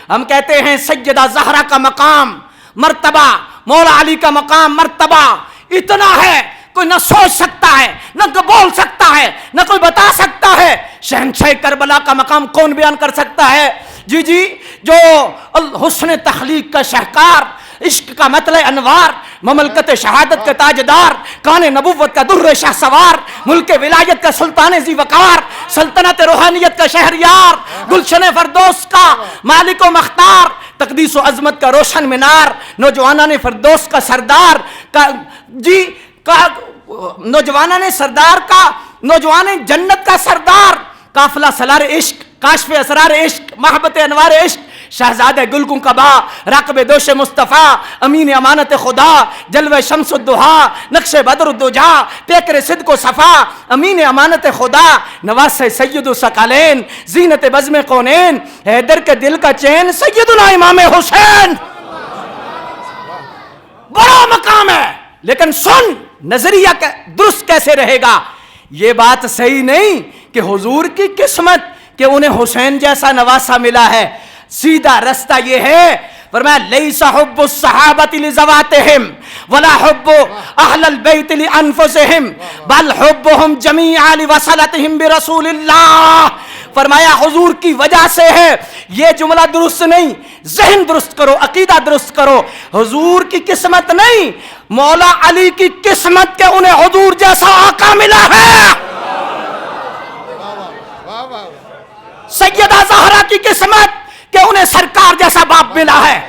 ہم کہتے ہیں سیدہ زہرا کا مقام مرتبہ, مولا علی کا مقام مرتبہ اتنا ہے کوئی نہ سوچ سکتا ہے, نہ بول سکتا ہے, نہ کوئی بتا سکتا ہے. شہنشاہ کربلا کا مقام کون بیان کر سکتا ہے؟ جی جو حسن تخلیق کا شہکار, عشق کا مطلع انوار, مملکت شہادت کا تاجدار, کان نبوت کا در شاہ سوار, ملک ولایت کا سلطان ذی وقار, سلطنت روحانیت کا شہریار, گلشن فردوس کا مالک و مختار, تقدیس و عظمت کا روشن مینار, نوجوانان فردوس کا سردار کا نوجوانان سردار کا, نوجوان جنت کا سردار, قافلہ سالار عشق, کاشف اسرار عشق, محبت انوار عشق, شہزادہ گلگوں کبا، رقب دوش مصطفیٰ، امین امانت خدا، جلوہ شمس الدہا، نقش بدر الدجا، پیکر صدق و صفا، امین امانت خدا، نواس سید الثقلین، زینت بزم کونین، حیدر کے دل کا چین، سیدنا امام حسین. بڑا مقام ہے. لیکن سن، نظریہ درست کیسے رہے گا؟ یہ بات صحیح نہیں کہ حضور کی قسمت کہ انہیں حسین جیسا نواسا ملا ہے. سیدھا رستہ یہ ہے، فرمایا لیس حب الصحابۃ لذواتہم ولا حب اہل البیت لانفسہم بل حبہم جمیعا لوصلتہم برسول اللہ. فرمایا حضور کی وجہ سے ہے. یہ جملہ درست نہیں، ذہن درست کرو، عقیدہ درست کرو. حضور کی قسمت نہیں، مولا علی کی قسمت کہ انہیں حضور جیسا آقا ملا ہے. سیدہ زہرا کی قسمت کہ انہیں سرکار جیسا باپ ملا ہے.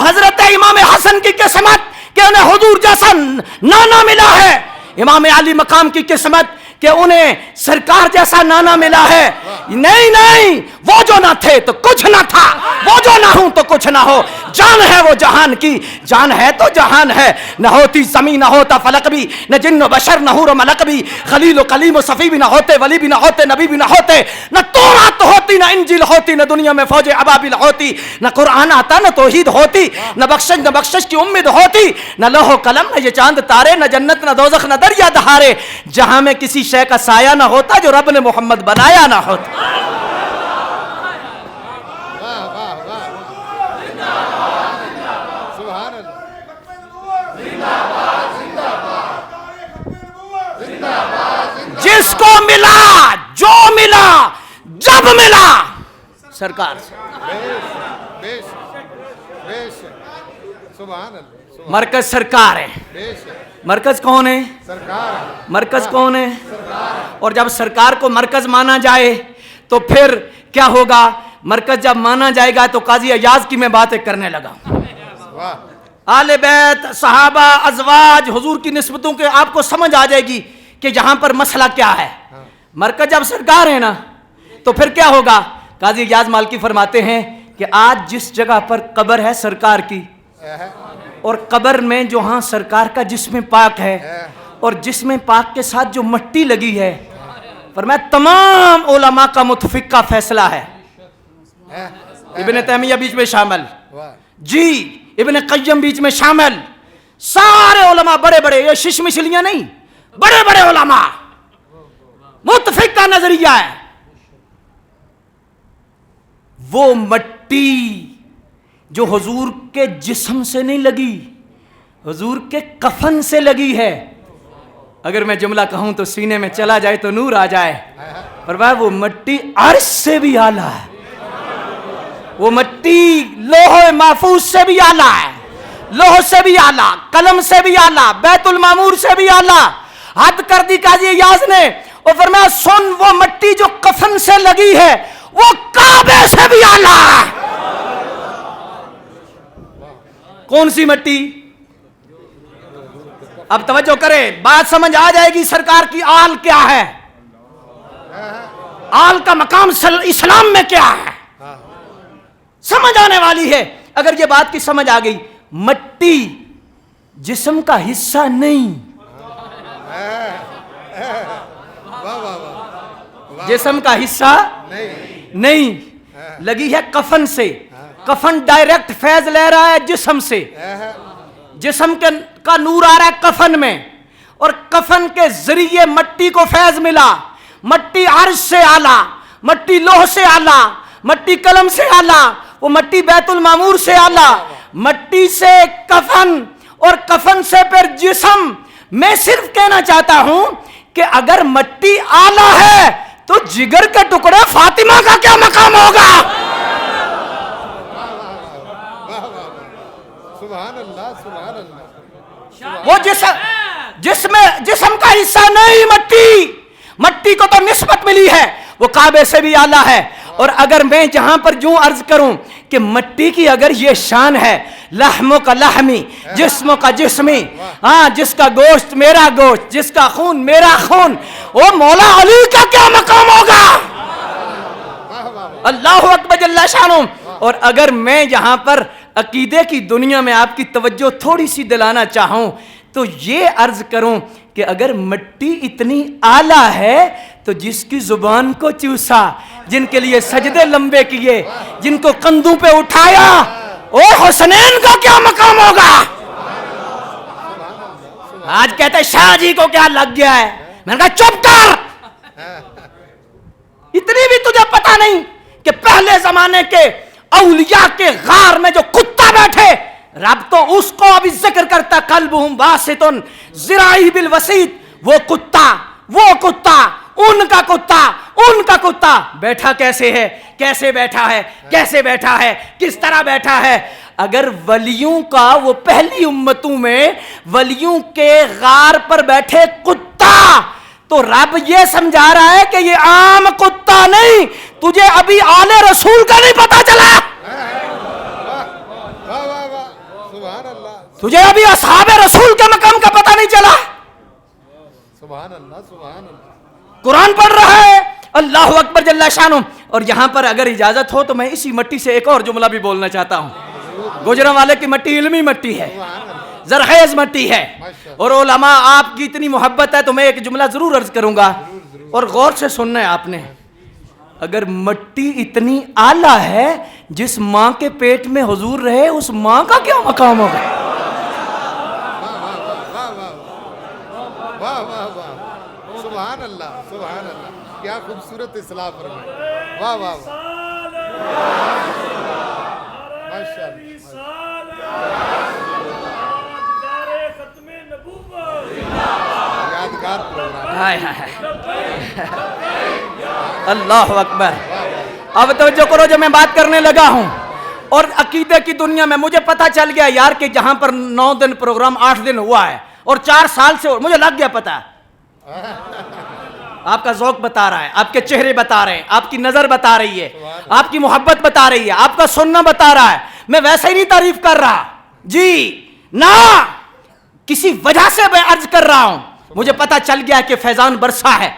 حضرت امام حسن کی قسمت کہ انہیں حضور جیسا نانا ملا ہے. امام علی مقام کی قسمت کہ انہیں سرکار جیسا نانا ملا ہے. نہیں نہیں، وہ جو نہ تھے تو کچھ نہ تھا، وہ جو نہ ہوں تو کچھ نہ ہو. جان ہے وہ جہان کی، جان ہے تو جہان ہے. نہ ہوتی زمین نہ ہوتا فلک بھی، نہ جن و بشر نہ حور و ملک بھی، خلیل و کلیم و صفی بھی نہ ہوتے، ولی بھی نہ ہوتے، نبی بھی نہ ہوتے. نہ تورات ہوتی، نہ انجیل ہوتی، نہ دنیا میں فوج ابابیل ہوتی. نہ قرآن آتا، نہ توحید ہوتی. نہ بخشش کی امید ہوتی. نہ لوح و قلم، نہ یہ چاند تارے، نہ جنت نہ دوزخ نہ دریا دہارے. جہاں میں کسی شے کا سایہ نہ ہوتا جو رب نے محمد بنایا نہ ہوتا. جس کو ملا، جو ملا، جب ملا سرکار سے. مرکز سرکار ہے. مرکز کون ہے؟ مرکز کون ہے؟ اور جب سرکار کو مرکز مانا جائے تو پھر کیا ہوگا؟ مرکز جب مانا جائے گا تو قاضی ایاز کی میں باتیں کرنے لگا. آل بیت، صحابہ، ازواج، حضور کی نسبتوں کے آپ کو سمجھ آ جائے گی کہ یہاں پر مسئلہ کیا ہے. مرکز جب سرکار ہے نا تو پھر کیا ہوگا؟ قاضی ایاز مالکی فرماتے ہیں کہ آج جس جگہ پر قبر ہے سرکار کی، اور قبر میں جو ہاں سرکار کا جسم پاک ہے، اور جسم پاک کے ساتھ جو مٹی لگی ہے، فرمایا تمام علماء کا متفقہ فیصلہ ہے. ابن تیمیہ بیچ میں شامل، جی ابن قیم بیچ میں شامل، سارے علماء بڑے بڑے، یہ شش مچھلیاں نہیں، بڑے بڑے علماء، متفقہ نظریہ ہے. وہ مٹی جو حضور کے جسم سے نہیں لگی، حضور کے کفن سے لگی ہے. اگر میں جملہ کہوں تو سینے میں چلا جائے تو نور آ جائے. فرمایا وہ مٹی عرش سے بھی اعلیٰ ہے، وہ مٹی لوح محفوظ سے بھی اعلیٰ ہے، لوح سے بھی اعلیٰ، قلم سے بھی اعلیٰ، بیت المعمور سے بھی اعلیٰ. حد کر دی قاضی ایاز نے. اور فرمایا سن، وہ مٹی جو کفن سے لگی ہے وہ کعبے سے بھی اعلیٰ ہے. کون سی مٹی؟ اب توجہ کرے، بات سمجھ آ جائے گی سرکار کی آل کیا ہے، آل کا مقام اسلام میں کیا ہے، سمجھ آنے والی ہے. اگر یہ بات کی سمجھ آ گئی، مٹی جسم کا حصہ نہیں، جسم کا حصہ نہیں، لگی ہے کفن سے. کفن ڈائریکٹ فیض لے رہا ہے جسم سے، جسم کا نور آ رہا ہے کفن میں، اور کفن کے ذریعے مٹی کو فیض ملا. مٹی عرش سے اعلیٰ، مٹی لوح سے اعلیٰ، مٹی قلم سے اعلیٰ، وہ مٹی بیت المعمور سے اعلیٰ. مٹی سے کفن اور کفن سے پھر جسم. میں صرف کہنا چاہتا ہوں کہ اگر مٹی اعلیٰ ہے تو جگر کے ٹکڑے فاطمہ کا کیا مقام ہوگا؟ وہ جسم کا حصہ نہیں مٹی. مٹی کو تو نسبت ملی ہے، وہ کعبے سے بھی اعلیٰ ہے. اور اگر میں جہاں پر یوں عرض کروں کہ مٹی کی اگر یہ شان ہے، لحموں کا لحمی، جسموں کا جسمی، ہاں جس کا گوشت میرا گوشت، جس کا خون میرا خون، وہ مولا علی کا کیا مقام ہوگا؟ اللہ اکبر جل شانہ. اور اگر میں یہاں پر عقیدے کی دنیا میں آپ کی توجہ تھوڑی سی دلانا چاہوں تو یہ عرض کروں کہ اگر مٹی اتنی اعلیٰ ہے تو جس کی زبان کو چوسا، جن کے لیے سجدے لمبے کیے، جن کو کندھوں پہ اٹھایا، او حسنین کا کیا مقام ہوگا؟ آج کہتے ہیں شاہ جی کو کیا لگ گیا ہے، میں نے کہا چپ کر، اتنی بھی تجھے پتا نہیں کہ پہلے زمانے کے اولیاء کے غار میں جو کتا بیٹھے، رب تو اس کو ابھی ذکر کرتا، قلبہم باسط ذراعی بالوسیط، وہ کتا ان کا کتا بیٹھا کیسے ہے، کیسے بیٹھا ہے، کیسے بیٹھا ہے، کس طرح بیٹھا ہے؟ اگر ولیوں کا وہ پہلی امتوں میں ولیوں کے غار پر بیٹھے کتا، تو رب یہ سمجھا رہا ہے کہ یہ عام کتا نہیں، تجھے ابھی آل رسول کا نہیں پتا چلا، تجھے ابھی اصحاب رسول کے مقام کا پتا نہیں چلا۔ سبحان اللہ سبحان اللہ۔ قرآن پڑھ رہا ہے، اللہ اکبر جل شانہ۔ اور یہاں پر اگر اجازت ہو تو میں اسی مٹی سے ایک اور جملہ بھی بولنا چاہتا ہوں۔ گجرانوالے کی مٹی علمی مٹی ہے، زرخیز مٹی ہے، اور علماء آپ کی اتنی محبت ہے تو میں ایک جملہ ضرور عرض کروں گا اور غور سے سننا ہے آپ نے۔ اگر مٹی اتنی اعلیٰ ہے، جس ماں کے پیٹ میں حضور رہے اس ماں کا کیا مقام ہوگا؟ واہ واہ واہ، سبحان اللہ سبحان اللہ، کیا خوبصورت اصلاح فرمائے، واہ واہ ماشاء اللہ، یادگار پروگرام۔ اللہ اکبر۔ اب توجہ کرو، جو میں بات کرنے لگا ہوں اور عقیدے کی دنیا میں مجھے پتا چل گیا یار کہ جہاں پر 9 دن پروگرام 8 دن ہوا ہے اور 4 سال سے مجھے لگ گیا پتا، آپ کا ذوق بتا رہا ہے، آپ کے چہرے بتا رہے ہیں، آپ کی نظر بتا رہی ہے، آپ کی محبت بتا رہی ہے، آپ کا سننا بتا رہا ہے۔ میں ویسے ہی نہیں تعریف کر رہا جی، نہ کسی وجہ سے میں عرض کر رہا ہوں۔ مجھے پتا چل گیا کہ فیضان برسا ہے،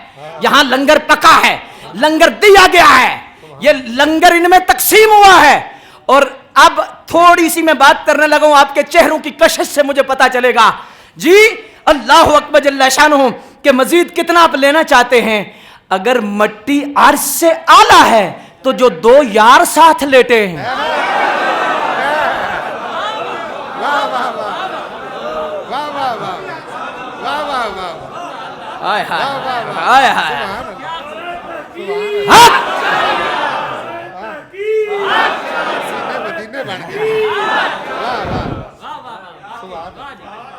یہاں لنگر پکا ہے، لنگر دیا گیا ہے، یہ لنگر ان میں تقسیم ہوا ہے۔ اور اب تھوڑی سی میں بات کرنے لگا ہوں، آپ کے چہروں کی کشش سے مجھے پتا چلے گا جی۔ اللہ اکبر جل شانہ کہ مزید کتنا آپ لینا چاہتے ہیں۔ اگر مٹی عرش سے اعلیٰ ہے تو جو 2 یار ساتھ لیٹے ہیں، ہائے ہائے ہائے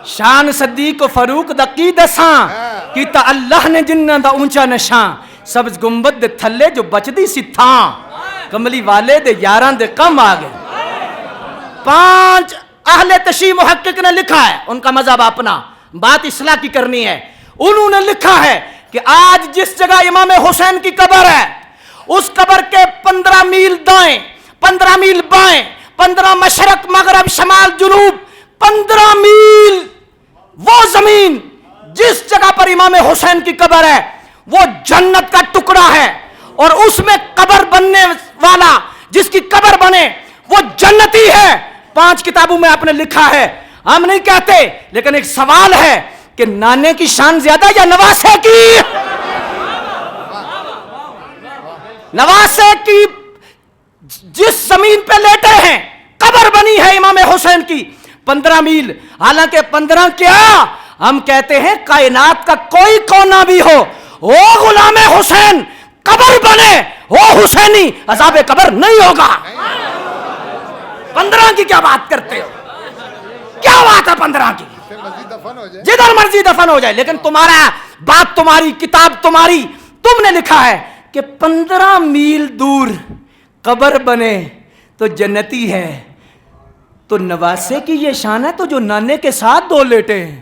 شان صدیق و فاروق دقی دساں کیتا اللہ نے جنہ دا اونچا نشان، سبز گنبد دے تھلے جو بچدی سی تھاں، کملی والے دے یاران دے کم آگئے۔ 5 اہل تشیع محقق نے لکھا ہے، ان کا مذہب اپنا، بات اصلاح کی کرنی ہے۔ انہوں نے لکھا ہے کہ آج جس جگہ امام حسین کی قبر ہے، اس قبر کے 15 میل دائیں، 15 میل بائیں، 15 مشرق مغرب شمال جنوب، 15 میل وہ زمین جس جگہ پر امام حسین کی قبر ہے وہ جنت کا ٹکڑا ہے، اور اس میں قبر بننے والا جس کی قبر بنے وہ جنتی ہے۔ 5 کتابوں میں آپ نے لکھا ہے، ہم نہیں کہتے، لیکن ایک سوال ہے کہ نانے کی شان زیادہ یا نواسے کی؟ نواسے کی جس زمین پہ لیٹے ہیں قبر بنی ہے امام حسین کی 15 میل، حالانکہ 15 کیا، ہم کہتے ہیں کائنات کا کوئی کونا بھی ہو، وہ غلام حسین قبر بنے، وہ حسینی عذاب قبر نہیں ہوگا۔ 15 کی کیا بات کرتے ہو؟ کیا بات ہے 15 کی؟ جدھر مرضی دفن ہو جائے، لیکن تمہارا بات، تمہاری کتاب، تمہاری، تم نے لکھا ہے کہ 15 میل دور قبر بنے تو جنتی ہے، تو نواسے کی یہ شان ہے تو جو نانے کے ساتھ 2 لیٹے ہیں۔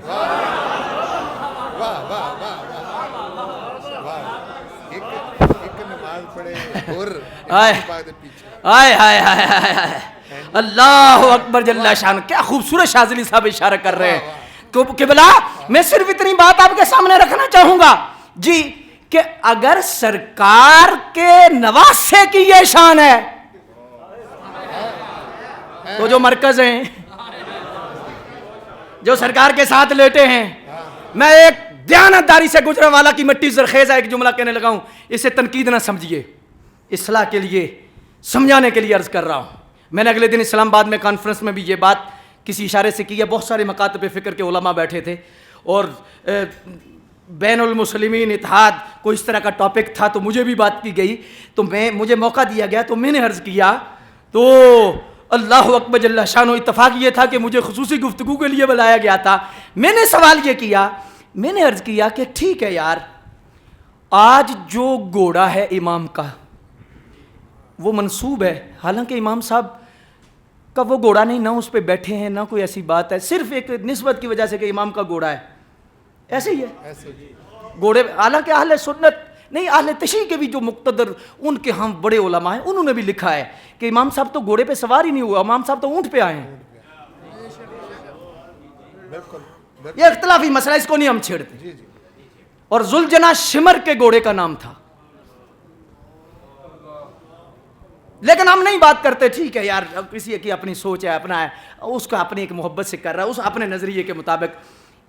آئے آئے آئے اللہ اکبر جل شان، کیا خوبصورت شاذلی صاحب اشارہ کر رہے ہیں۔ قبلہ میں صرف اتنی بات آپ کے سامنے رکھنا چاہوں گا جی کہ اگر سرکار کے نواسے کی یہ شان ہے تو جو مرکز ہیں جو سرکار کے ساتھ لیٹے ہیں، میں ایک دیانتداری سے گزرنے والا کی مٹی زرخیز ہے ایک جملہ کہنے لگا ہوں، اسے تنقید نہ سمجھیے، اصلاح کے لیے سمجھانے کے لیے عرض کر رہا ہوں۔ میں نے اگلے دن اسلام آباد میں کانفرنس میں بھی یہ بات کسی اشارے سے کی ہے، بہت سارے مکاتب فکر کے علماء بیٹھے تھے اور بین المسلمین اتحاد کوئی اس طرح کا ٹاپک تھا، تو مجھے بھی بات کی گئی، تو مجھے موقع دیا گیا تو میں نے عرض کیا، تو اللہ اکبر جل شانہ، اتفاق یہ تھا کہ مجھے خصوصی گفتگو کے لیے بلایا گیا تھا۔ میں نے سوال یہ کیا، میں نے عرض کیا کہ ٹھیک ہے یار، آج جو گھوڑا ہے امام کا وہ منسوب ہے، حالانکہ امام صاحب کا وہ گھوڑا نہیں، نہ اس پہ بیٹھے ہیں، نہ کوئی ایسی بات ہے، صرف ایک نسبت کی وجہ سے کہ امام کا گھوڑا ہے، ایسے ہی ہے گھوڑے، حالانکہ اہل سنت نہیں، اہل تشیع کے بھی جو مقتدر ان کے ہم بڑے علماء ہیں، انہوں نے بھی لکھا ہے کہ امام صاحب تو گھوڑے پہ سوار ہی نہیں ہوا، امام صاحب تو اونٹ پہ آئے ہیں۔ یہ اختلافی مسئلہ، اس کو نہیں ہم چھیڑتے۔ اور ذوالجناح شمر کے گھوڑے کا نام تھا، لیکن ہم نہیں بات کرتے، ٹھیک ہے یار، کسی کی اپنی سوچ ہے، اپنا ہے، اس کا اپنی ایک محبت سے کر رہا ہے، اس اپنے نظریے کے مطابق۔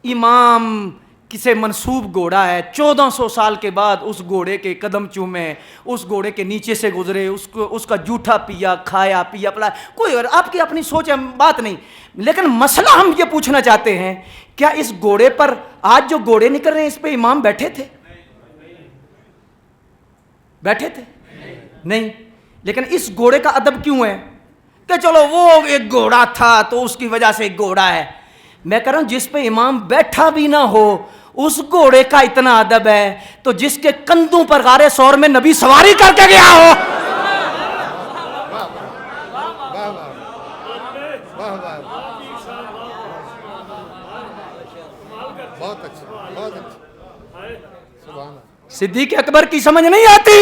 امام کسے منسوب گھوڑا ہے، 1400 سال کے بعد اس گھوڑے کے قدم چومے، اس گھوڑے کے نیچے سے گزرے، اس کا جوٹا پیا، کھایا پیا پلا، کوئی اور آپ کی اپنی سوچ ہے، بات نہیں، لیکن مسئلہ ہم یہ پوچھنا چاہتے ہیں، کیا اس گھوڑے پر آج جو گھوڑے نکل رہے ہیں اس پہ امام بیٹھے تھے؟ بیٹھے تھے؟ نہیں، لیکن اس گھوڑے کا ادب کیوں ہے کہ چلو وہ ایک گھوڑا تھا تو اس کی وجہ سے ایک گھوڑا ہے؟ میں کہہ رہا ہوں جس پہ امام بیٹھا بھی نہ ہو اس گھوڑے کا اتنا ادب ہے، تو جس کے کندھوں پر غار ثور میں نبی سواری کر کے گیا ہو۔ بہت اچھا، بہت اچھا، سبحان اللہ۔ صدیق اکبر کی سمجھ نہیں آتی،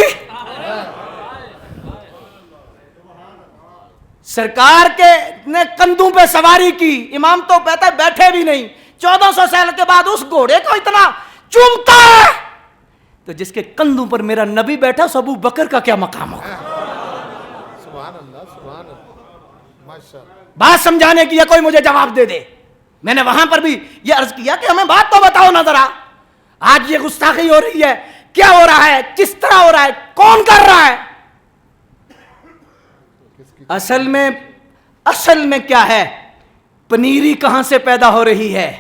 سرکار کے نے کندھوں پہ سواری کی، امام تو کہتا ہے بیٹھے بھی نہیں، 1400 سال کے بعد اس گھوڑے کو اتنا چومتا ہے، تو جس کے کندھوں پر میرا نبی بیٹھا اس ابو بکر کا کیا مقام ہوگا؟ سبحان اللہ، سبحان اللہ، ماشاءاللہ۔ بات سمجھانے کی ہے، کوئی مجھے جواب دے دے۔ میں نے وہاں پر بھی یہ عرض کیا کہ ہمیں بات تو بتاؤ نا ذرا، آج یہ گستاخی ہو رہی ہے، کیا ہو رہا ہے، کس طرح ہو رہا ہے، کون کر رہا ہے؟ اصل میں کیا ہے؟ پنیری کہاں سے پیدا ہو رہی ہے؟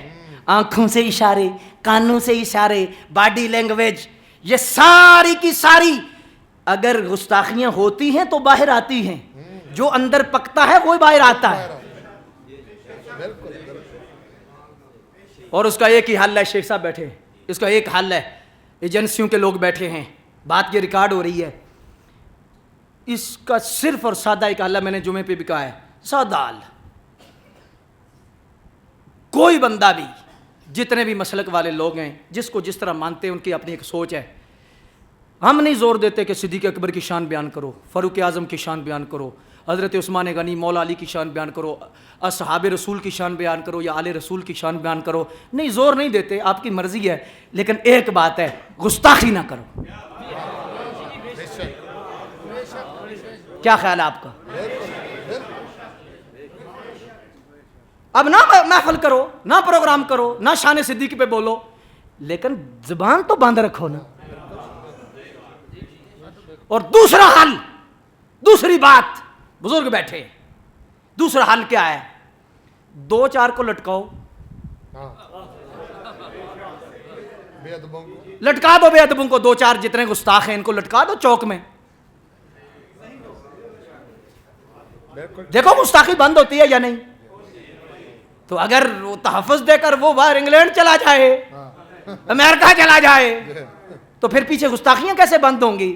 آنکھوں سے اشارے، کانوں سے اشارے، باڈی لینگویج، یہ ساری کی ساری اگر گستاخیاں ہوتی ہیں تو باہر آتی ہیں، جو اندر پکتا ہے وہ باہر آتا ہے۔ اور اس کا ایک ہی حل ہے، شیخ صاحب بیٹھے ہیں، اس کا ایک حل ہے، ایجنسیوں کے لوگ بیٹھے ہیں، بات یہ ریکارڈ ہو رہی ہے، اس کا صرف اور سادہ ایک حل ہے، میں نے جمعے پہ بھی کہا ہے، سادہ حل، کوئی بندہ بھی، جتنے بھی مسلک والے لوگ ہیں، جس کو جس طرح مانتے ہیں، ان کی اپنی ایک سوچ ہے، ہم نہیں زور دیتے کہ صدیق اکبر کی شان بیان کرو، فاروق اعظم کی شان بیان کرو، حضرت عثمان غنی، مولا علی کی شان بیان کرو، اصحاب رسول کی شان بیان کرو یا آل رسول کی شان بیان کرو، نہیں، زور نہیں دیتے، آپ کی مرضی ہے، لیکن ایک بات ہے، گستاخی نہ کرو۔ کیا خیال ہے آپ کا؟ اب نہ محفل کرو، نہ پروگرام کرو، نہ شان صدیق پہ بولو، لیکن زبان تو باندھ رکھو نا۔ اور دوسرا حل، دوسری بات، بزرگ بیٹھے، دوسرا حل کیا ہے؟ 2-4 کو لٹکاؤ، لٹکا دو بے ادبوں کو، 2-4 جتنے گستاخ ہیں ان کو لٹکا دو چوک میں، دیکھو گستاخی بند ہوتی ہے یا نہیں۔ تو اگر وہ تحفظ دے کر وہ باہر انگلینڈ چلا جائے، امریکہ چلا جائے، تو پھر پیچھے گستاخیاں کیسے بند ہوں گی؟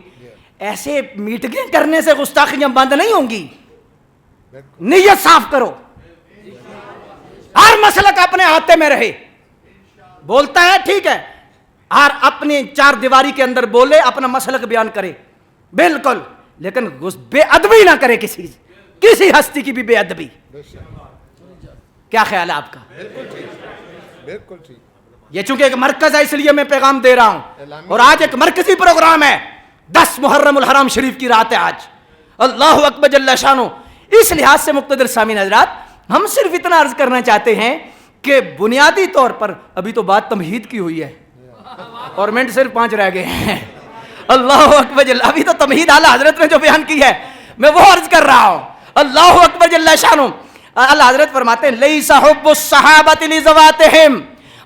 ایسے میٹنگیں کرنے سے گستاخیاں بند نہیں ہوں گی۔ نیت صاف کرو، ہر مسلک اپنے ہاتھے میں رہے، بولتا ہے ٹھیک ہے، ہر اپنے 4 دیواری کے اندر بولے، اپنا مسلک بیان کرے، بالکل، لیکن بے ادبی نہ کرے، کسی ہستی کی بھی بے ادبی۔ کیا خیال ہے آپ کا؟ بالکل ٹھیک۔ یہ چونکہ ایک مرکز ہے اس لیے میں پیغام دے رہا ہوں، اور آج ایک مرکزی پروگرام ہے، 10 محرم الحرام شریف کی رات ہے آج، اللہ اکبر جل شانہ، اس لحاظ سے مقتدر سامعین حضرات ہم صرف اتنا عرض کرنا چاہتے ہیں کہ بنیادی طور پر ابھی تو بات تمہید کی ہوئی ہے اور منٹ صرف 5 رہ گئے ہیں. اللہ اکبر جل، ابھی تو تمہید اعلیٰ حضرت نے جو بیان کی ہے میں وہ عرض کر رہا ہوں. اللہ اکبر جل شانہ. اللہ حضرت فرماتے ہیں لیس حب الصحابۃ لذواتہم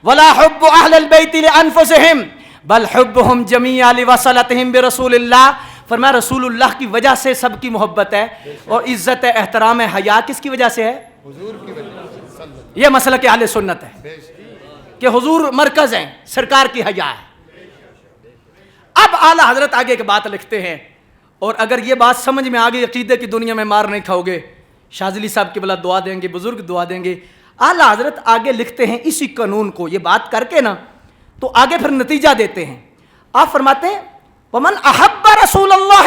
ولا حب اہل البیت لانفسہم بل حبہم جمیعا لوصلتہم برسول اللہ. فرمایا رسول اللہ کی وجہ سے سب کی محبت ہے اور عزت ہے، احترام ہے، حیا کس کی وجہ سے ہے؟ حضور کی وجہ سے. یہ مسلک اہل سنت ہے کہ حضور مرکز ہیں، سرکار کی حیا ہے. اب اعلیٰ حضرت آگے ایک بات لکھتے ہیں، اور اگر یہ بات سمجھ میں آگے عقیدے کی دنیا میں مار نہیں کھاؤ گے. شاذلی صاحب کی بلا دعا دیں گے، بزرگ دعا دیں گے. اعلیٰ حضرت آگے لکھتے ہیں اسی قانون کو، یہ بات کر کے نا تو آگے پھر نتیجہ دیتے ہیں. آپ فرماتے ہیں ومن احب رسول اللہ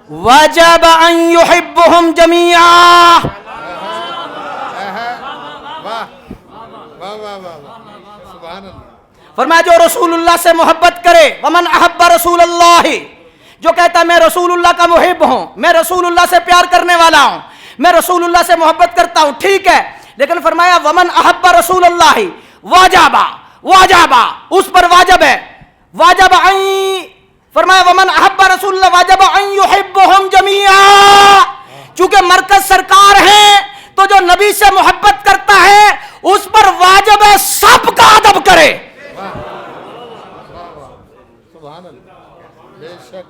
وجب ان يحبهم جميعا. سبحان اللہ. فرمایا جو رسول اللہ سے محبت کرے، ومن احب رسول اللہ، جو کہتا ہے میں رسول اللہ کا محب ہوں، میں رسول اللہ سے پیار کرنے والا ہوں، میں رسول اللہ سے محبت کرتا ہوں، ٹھیک ہے، لیکن فرمایا ومن احب رسول اللہ واجبا، اس پر واجب ہے، واجب فرمایا ومن احب رسول اللہ واجب ان یحبہم جمیعا. چونکہ مرکز سرکار ہیں تو جو نبی سے محبت کرتا ہے اس پر واجب ہے سب کا ادب کرے. سبحان اللہ. بے شک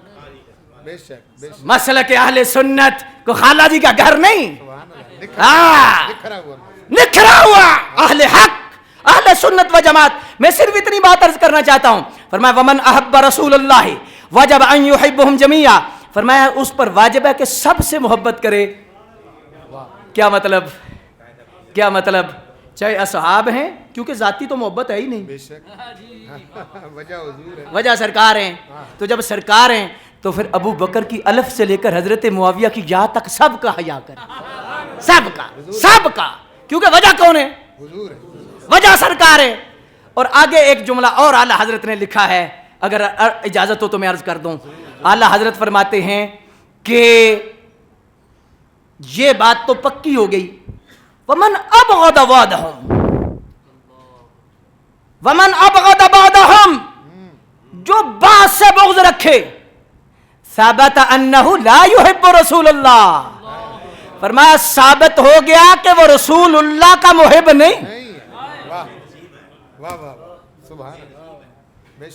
بے شک بے شک. مسلک اہل سنت کو خالہ جی کا گھر نہیں، سبحان اللہ. نکھرا ہوا اہل حق، اہل سنت و جماعت. میں صرف اتنی بات عرض کرنا چاہتا ہوں. فرمایا ومن احب رسول اللہ وجب ان یحبہم جمیعا. فرمایا اس پر واجب ہے کہ سب سے محبت کرے. کیا مطلب؟ کیا مطلب؟ چاہے اصحاب ہیں، کیونکہ ذاتی تو محبت ہے ہی نہیں، بے شک. وجہ حضور ہے، وجہ سرکار ہیں. تو جب سرکار ہیں تو پھر ابو بکر کی الف سے لے کر حضرت معاویہ کی یا تک سب کا حیا کرے، سب کا، کیونکہ وجہ کون ہے؟ حضور ہے. وجہ سرکار ہے. اور آگے ایک جملہ اور اعلیٰ حضرت نے لکھا ہے، اگر اجازت ہو تو میں عرض کر دوں. اعلیٰ حضرت فرماتے ہیں کہ یہ بات تو پکی ہو گئی ومن ابغض بعدہم، جو بعد سے بغض رکھے، ثابت انہ لا یحب رسول اللہ. فرمایا ثابت ہو گیا کہ وہ رسول اللہ کا محب نہیں. واہ واہ واہ. سبحان اللہ.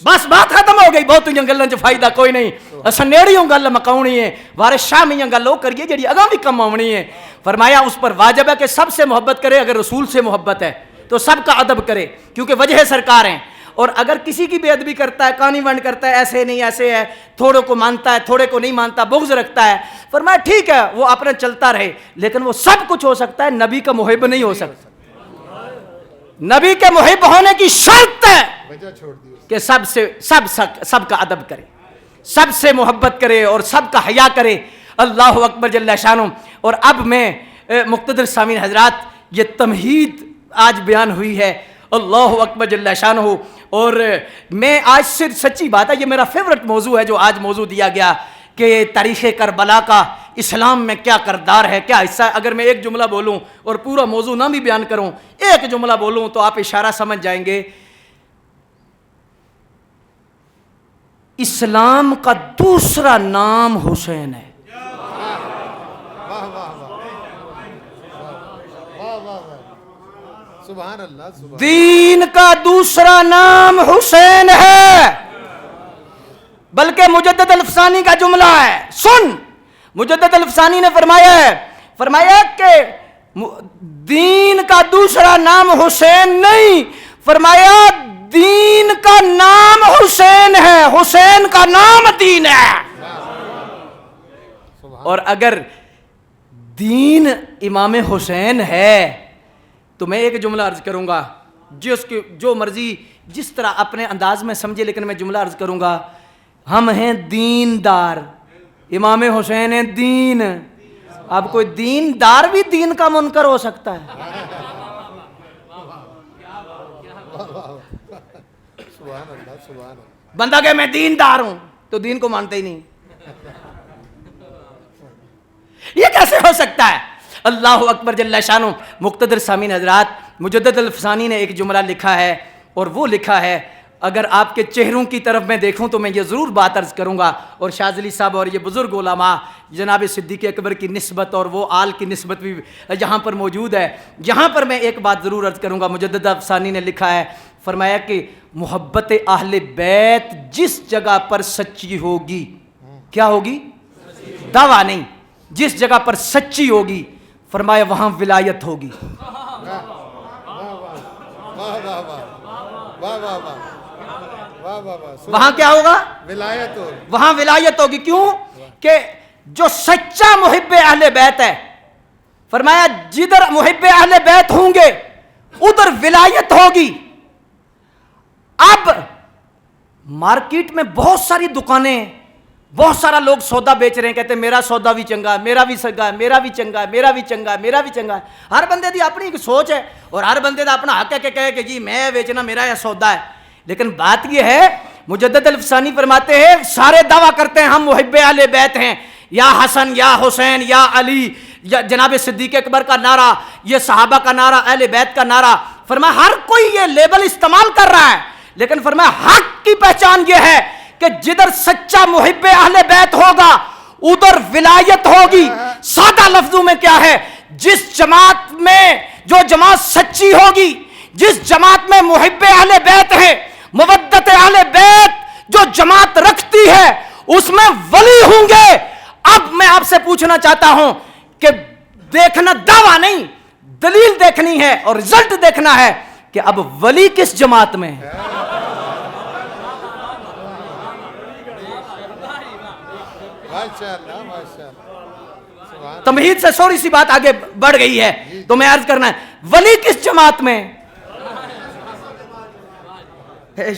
بس بات ختم ہو گئی. بہت گلوں چ فائدہ کوئی نہیں. اساں نیڑیوں گل مکاونی ہے، وارث شاہ میاں گل وہ کریے جڑی اگاں بھی کم آونی ہے. فرمایا اس پر واجب ہے کہ سب سے محبت کرے. اگر رسول سے محبت ہے تو سب کا ادب کرے، کیونکہ وجہ سرکار ہیں. اور اگر کسی کی بے ادبی کرتا ہے، کانی ونڈ کرتا ہے، ایسے نہیں ایسے ہے، تھوڑے کو مانتا ہے تھوڑے کو نہیں مانتا، بغض رکھتا ہے، فرمایا ٹھیک ہے وہ اپنا چلتا رہے، لیکن وہ سب کچھ ہو سکتا ہے، نبی کا محب نہیں ہو سکتا. نبی کے محب ہونے کی شرط ہے وجہ چھوڑ دی کہ سب کا ادب کرے، سب سے محبت کرے اور سب کا حیا کرے. اللہ اکبر جل شانہ. اور اب میں مقتدر سامعین حضرات یہ تمہید آج بیان ہوئی ہے. اللہ اکبر جل شانہ. اور میں آج صرف سچی بات ہے، یہ میرا فیورٹ موضوع ہے جو آج موضوع دیا گیا کہ تاریخ کربلا کا اسلام میں کیا کردار ہے، کیا حصہ ہے. اگر میں ایک جملہ بولوں اور پورا موضوع نہ بھی بیان کروں، ایک جملہ بولوں تو آپ اشارہ سمجھ جائیں گے. اسلام کا دوسرا نام حسین ہے. واہ واہ واہ واہ واہ. سبحان اللہ. سبحان. دین کا دوسرا نام حسین ہے. بلکہ مجدد الفسانی کا جملہ ہے، سن. مجدد الفسانی نے فرمایا کہ دین کا دوسرا نام حسین نہیں، فرمایا دین کا نام حسین ہے، حسین کا نام دین ہے. اور اگر دین امام حسین ہے تو میں ایک جملہ عرض کروں گا، جس کی جو مرضی جس طرح اپنے انداز میں سمجھے، لیکن میں جملہ عرض کروں گا. ہم ہیں دیندار، امام حسین ہیں دین. اب کوئی دیندار بھی دین کا منکر ہو سکتا ہے. سبحان اللہ. سبحان اللہ. بندہ کہ میں دیندار ہوں تو دین کو مانتے ہی نہیں. یہ کیسے ہو سکتا ہے. اللہ اکبر جل شانہ. مقتدر سامعین حضرات, مجدد الفسانی نے ایک جملہ لکھا ہے, اور وہ لکھا ہے, اگر آپ کے چہروں کی طرف میں دیکھوں تو میں یہ ضرور بات عرض کروں گا, اور شاذلی صاحب اور یہ بزرگ علماء جناب صدیق اکبر کی نسبت اور وہ آل کی نسبت بھی یہاں پر موجود ہے. یہاں پر میں ایک بات ضرور عرض کروں گا. مجدد افسانی نے لکھا ہے, فرمایا کہ محبت اہل بیت جس جگہ پر سچی ہوگی, کیا ہوگی؟ دعویٰ نہیں, جس جگہ پر سچی ہوگی, فرمایا وہاں ولایت ہوگی. وہاں کیا ہوگا؟ ولایت ہوگی. وہاں ولایت ہوگی. کیوں؟ کہ جو سچا محب اہل بیت ہے, فرمایا جدھر محب اہل بیت ہوں گے ادھر ولایت ہوگی. اب مارکیٹ میں بہت ساری دکانیں, بہت سارا لوگ سودا بیچ رہے ہیں, کہتے ہیں میرا سودا بھی چنگا, میرا بھی سگا, میرا بھی چنگا, میرا بھی چنگا, میرا بھی چنگا. ہر بندے دی اپنی ایک سوچ ہے, اور ہر بندے دا اپنا حق ہے کہ کہے کہ جی میں بیچنا, میرا یہ سودا ہے. لیکن بات یہ ہے, مجدد الفسانی فرماتے ہیں سارے دعویٰ کرتے ہیں ہم محب اہل بیت ہیں, یا حسن یا حسین یا علی, یا جناب صدیق اکبر کا نعرہ, یہ صحابہ کا نعرہ, اہل بیت کا نعرہ. فرمایا ہر کوئی یہ لیبل استعمال کر رہا ہے, لیکن فرمایا حق کی پہچان یہ ہے کہ جدھر سچا محب اہل بیت ہوگا ادھر ولایت ہوگی. سادہ لفظوں میں کیا ہے, جس جماعت میں جو جماعت سچی ہوگی, جس جماعت میں محب اہل بیت ہے, مودت اہل بیت جو جماعت رکھتی ہے, اس میں ولی ہوں گے. اب میں آپ سے پوچھنا چاہتا ہوں کہ دیکھنا دعویٰ نہیں, دلیل دیکھنی ہے اور رزلٹ دیکھنا ہے کہ اب ولی کس جماعت میں ہے. تمہید سے تھوڑی سی بات آگے بڑھ گئی ہے تو میں عرض کرنا ہے, ولی کس جماعت میں؟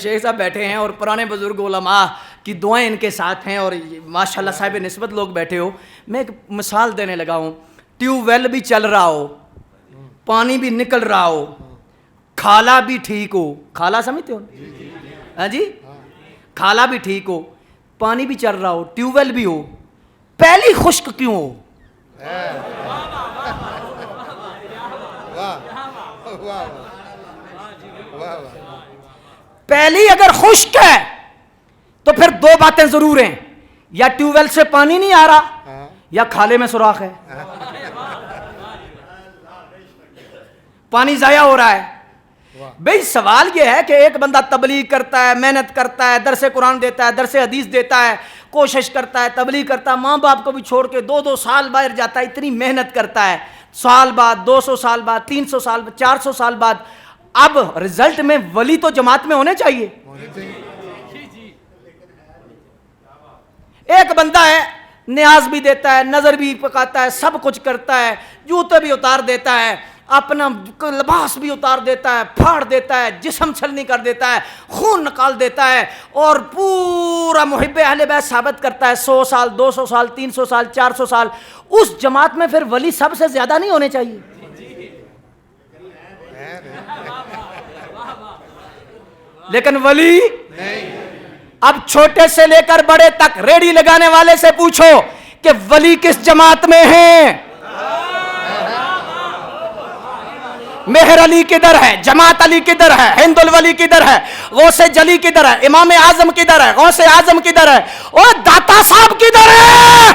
شیخ صاحب بیٹھے ہیں اور پرانے بزرگ علماء کی دعائیں ان کے ساتھ ہیں, اور ماشاءاللہ صاحب نسبت لوگ بیٹھے ہو. میں ایک مثال دینے لگا ہوں. ٹیوب ویل بھی چل رہا ہو, پانی بھی نکل رہا ہو, کھالا بھی ٹھیک ہو, کھالا سمجھتے ہو ہاں جی, کھالا بھی ٹھیک ہو, پانی بھی چل رہا ہو, ٹیوب ویل بھی ہو, پہلی خشک کیوں ہو؟ پہلی اگر خشک ہے تو پھر دو باتیں ضرور ہیں, یا ٹیوب ویل سے پانی نہیں آ رہا یا کھالے میں سوراخ ہے, پانی ضائع ہو رہا ہے. بھئی سوال یہ ہے کہ ایک بندہ تبلیغ کرتا ہے, محنت کرتا ہے, درس قرآن دیتا ہے, درس حدیث دیتا ہے, کوشش کرتا ہے, تبلیغ کرتا ہے, ماں باپ کو بھی چھوڑ کے 2 سال باہر جاتا ہے, اتنی محنت کرتا ہے, سال بعد 200 سال بعد 300 سال بعد 400 سال بعد, اب رزلٹ میں ولی تو جماعت میں ہونے چاہیے. ایک بندہ ہے, نیاز بھی دیتا ہے, نظر بھی پکاتا ہے, سب کچھ کرتا ہے, جوتے بھی اتار دیتا ہے, اپنا لباس بھی اتار دیتا ہے, پھاڑ دیتا ہے, جسم چھلنی کر دیتا ہے, خون نکال دیتا ہے, اور پورا محب اہل بیت ثابت کرتا ہے 100 سال 200 سال 300 سال 400 سال. اس جماعت میں پھر ولی سب سے زیادہ نہیں ہونے چاہیے؟ لیکن ولی اب چھوٹے سے لے کر بڑے تک ریڑھی لگانے والے سے پوچھو کہ ولی کس جماعت میں ہیں. مہر علی کدھر ہے, جماعت علی کدھر ہے, ہند الولی کدھر ہے, غوث جلی کدھر ہے, امام اعظم کدھر ہے, غوث اعظم کدھر ہے, اور داتا صاحب کدھر ہے,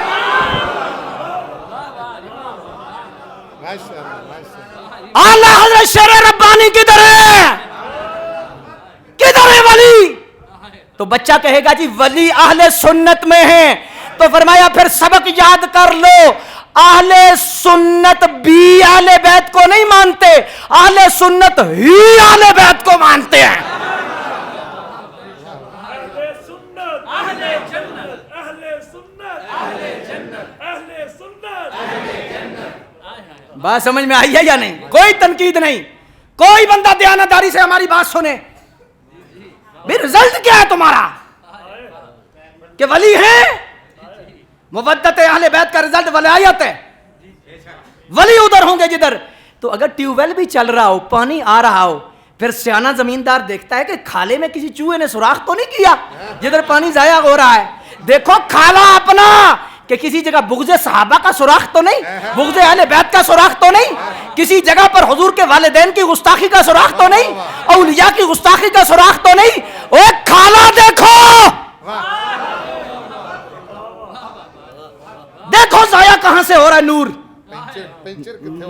اعلیٰ حضرت شیر ربانی کدھر ہے, کدھر ہے ولی؟ تو بچہ کہے گا جی ولی اہل سنت میں ہیں. تو فرمایا پھر سبق یاد کر لو, اہل سنت بھی اہل بیت کو نہیں مانتے, اہل سنت ہی اہل بیت کو مانتے ہیں. بات سمجھ میں آئی ہے یا نہیں؟ کوئی تنقید نہیں, کوئی بندہ دیانتداری سے ہماری بات سنے. بھی رزلٹ کیا ہے تمہارا کہ ولی ہے؟ مودت اہل بیت کا رزلٹ ولایت ہے. ولی ادھر ہوں گے جدھر. تو اگر ٹیوب ویل بھی چل رہا ہو, پانی آ رہا ہو, پھر سیانہ زمیندار دیکھتا ہے کہ کھالے میں کسی چوہے نے سوراخ تو نہیں کیا جدھر پانی ضائع ہو رہا ہے. دیکھو کھالا اپنا کہ کسی جگہ بغض صحابہ کا سوراخ تو نہیں, بغض اہل بیت کا سوراخ تو نہیں, کسی جگہ پر حضور کے والدین کی گستاخی کا سوراخ تو نہیں, اولیاء کی گستاخی کا سوراخ تو نہیں. اوے کھانا دیکھو, دیکھو ضائع کہاں سے ہو رہا ہے نور.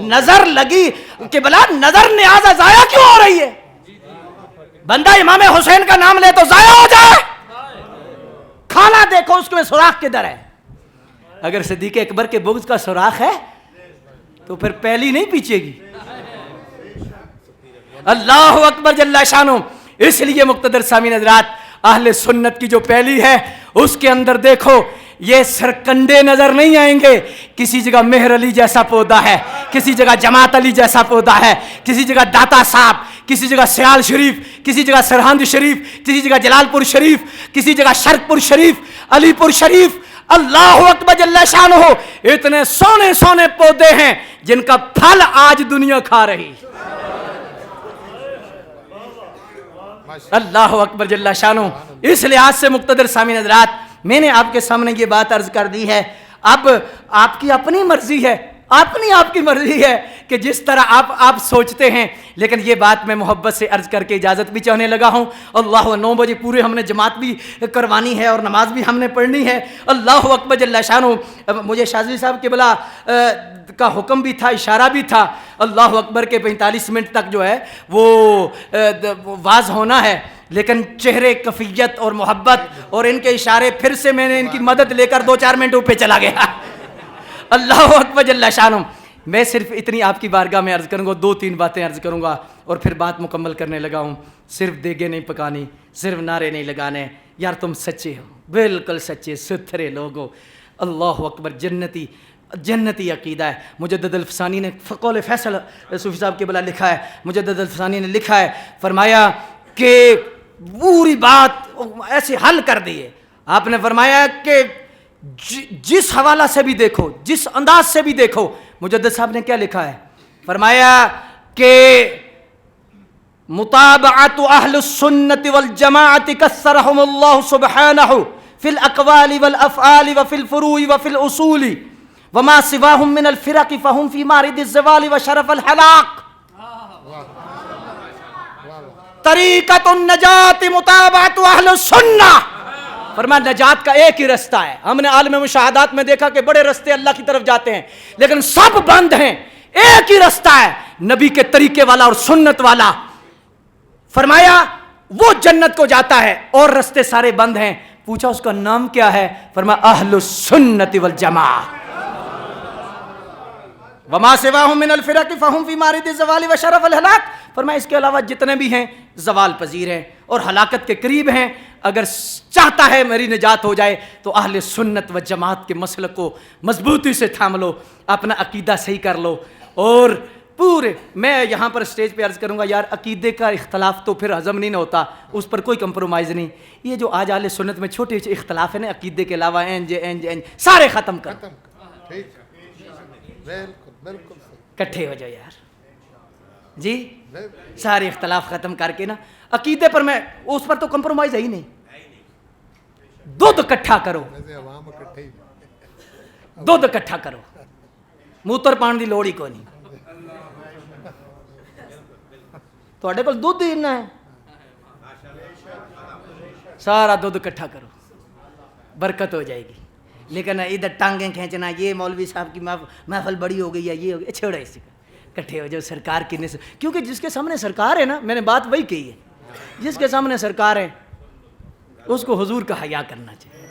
نظر لگی کہ بلا نظر نیاز ضائع کیوں ہو رہی ہے؟ بندہ امام حسین کا نام لے تو ضائع ہو جائے. کھانا دیکھو اس میں سوراخ کدھر ہے؟ اگر صدیق اکبر کے بغض کا سوراخ ہے تو پھر پہلی نہیں پیچھے گی. اللہ اکبر جل شانہ. اس لیے مقتدر سامعین حضرات, اہل سنت کی جو پہلی ہے اس کے اندر دیکھو یہ سرکنڈے نظر نہیں آئیں گے. کسی جگہ مہر علی جیسا پودا ہے, کسی جگہ جماعت علی جیسا پودا ہے, کسی جگہ داتا صاحب, کسی جگہ سیال شریف, کسی جگہ سرہند شریف, کسی جگہ جلال پور شریف, کسی جگہ شرق پور شریف, علی پور شریف. اللہ اکبر جل شانہ. اتنے سونے سونے پودے ہیں جن کا پھل آج دنیا کھا رہی. اللہ اکبر جل شانہ. اس لحاظ سے مقتدر سامعین حضرات, میں نے آپ کے سامنے یہ بات عرض کر دی ہے. اب آپ کی اپنی مرضی ہے, اپنی آپ کی مرضی ہے کہ جس طرح آپ سوچتے ہیں. لیکن یہ بات میں محبت سے عرض کر کے اجازت بھی چاہنے لگا ہوں. اللہ 9 بجے پورے ہم نے جماعت بھی کروانی ہے اور نماز بھی ہم نے پڑھنی ہے. اللہ اکبر جل شانہ. مجھے شاذلی صاحب قبلہ کا حکم بھی تھا, اشارہ بھی تھا. اللہ اکبر کے 45 منٹ تک جو ہے وہ واز ہونا ہے, لیکن چہرے کفیت اور محبت اور ان کے اشارے, پھر سے میں نے ان کی مدد لے کر 2-4 منٹ اوپر چلا گیا. اللہ اکبر جل شانہ. میں صرف اتنی آپ کی بارگاہ میں عرض کروں گا, 2-3 باتیں عرض کروں گا اور پھر بات مکمل کرنے لگا ہوں. صرف دیگیں نہیں پکانی, صرف نعرے نہیں لگانے. یار تم سچے ہو, بالکل سچے ستھرے لوگ ہو. اللہ اکبر. جنتی عقیدہ ہے. مجدد الفسانی نے قول فیصل صوفی صاحب کے بلا لکھا ہے, مجدد الفسانی نے لکھا ہے, فرمایا کہ پوری بات ایسے حل کر دی ہے. آپ نے فرمایا کہ جس حوالہ سے بھی دیکھو, جس انداز سے بھی دیکھو. مجدد صاحب نے کیا لکھا ہے؟ فرمایا کہ متابعت اہل السنت والجماعت کثرهم اللہ سبحانہ فی الاقوال والافعال وفی الفروع وفی الاصول وما سواهم من الفرق فهم فی مارد الزوال وشرف الحلاق. طریقۃ النجات متابعت اہل السنہ. فرمایا نجات کا ایک ہی رستہ ہے. ہم نے عالم مشاہدات میں دیکھا کہ بڑے رستے اللہ کی طرف جاتے ہیں, لیکن سب بند ہیں. ایک ہی رستہ ہے, نبی کے طریقے والا اور سنت والا. فرمایا وہ جنت کو جاتا ہے اور رستے سارے بند ہیں. پوچھا اس کا نام کیا ہے؟ فرمایا اہل السنت والجماعہ. وما سواهم من الفرق فهم في مارد الزوال وشرف الهلاك. فرمایا اس کے علاوہ جتنے بھی ہیں زوال پذیر ہیں اور ہلاکت کے قریب ہیں. اگر چاہتا ہے میری نجات ہو جائے تو اہل سنت و جماعت کے مسلک کو مضبوطی سے تھام لو, اپنا عقیدہ صحیح کر لو. اور پورے میں یہاں پر اسٹیج پہ عرض کروں گا, یار عقیدے کا اختلاف تو پھر ہضم نہیں ہوتا, اس پر کوئی کمپرومائز نہیں. یہ جو آج اہل سنت میں چھوٹے اختلاف ہیں نا, عقیدے کے علاوہ اینج سارے ختم کر. کٹھے ہو جاؤ یار جی, سارے اختلاف ختم کر کے نا عقیدے پر, میں اس پر تو کمپرومائز ہے ہی نہیں. دودھ اکٹھا کرو, دودھ اکٹھا کرو, موتر پان دی لوڑ ہی کو نہیں. تھوڑے کول دودھ ہی نہ ہے, سارا دودھ اکٹھا کرو, برکت ہو جائے گی. لیکن ادھر ٹانگیں کھینچنا, یہ مولوی صاحب کی محفل بڑی ہو گئی ہے, یہ ہو گیا, چھوڑو اس کا. کٹھے ہو جاؤ سرکار کی نسبت, کیونکہ جس کے سامنے سرکار ہے نا, میں نے بات وہی کہی ہے, جس کے سامنے سرکار ہے اس کو حضور کا حیا کرنا چاہیے.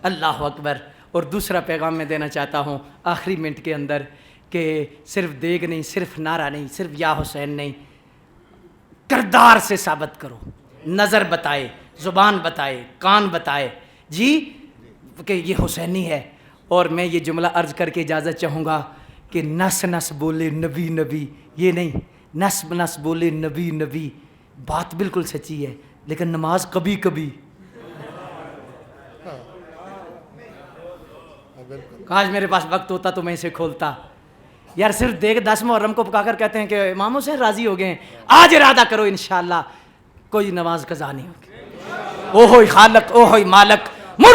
اللہ اکبر. اور دوسرا پیغام میں دینا چاہتا ہوں آخری منٹ کے اندر کہ صرف دیگ نہیں, صرف نعرہ نہیں, صرف یا حسین نہیں, کردار سے ثابت کرو. نظر بتائے, زبان بتائے, کان بتائے جی کہ یہ حسینی ہے. اور میں یہ جملہ عرض کر کے اجازت چاہوں گا کہ نس نس بولے نبی نبی, یہ نہیں, نس نس بولے نبی نبی, بات بالکل سچی ہے, لیکن نماز کبھی کبھی. کاش میرے پاس وقت ہوتا تو میں اسے کھولتا. یار صرف دیکھ 10 محرم کو پکا کر کہتے ہیں کہ امام حسین راضی ہو گئے ہیں, آج ارادہ کرو انشاءاللہ کوئی نماز قضا نہیں ہوگی. او ہوئی خالق, او ہوئی مالک, مڑ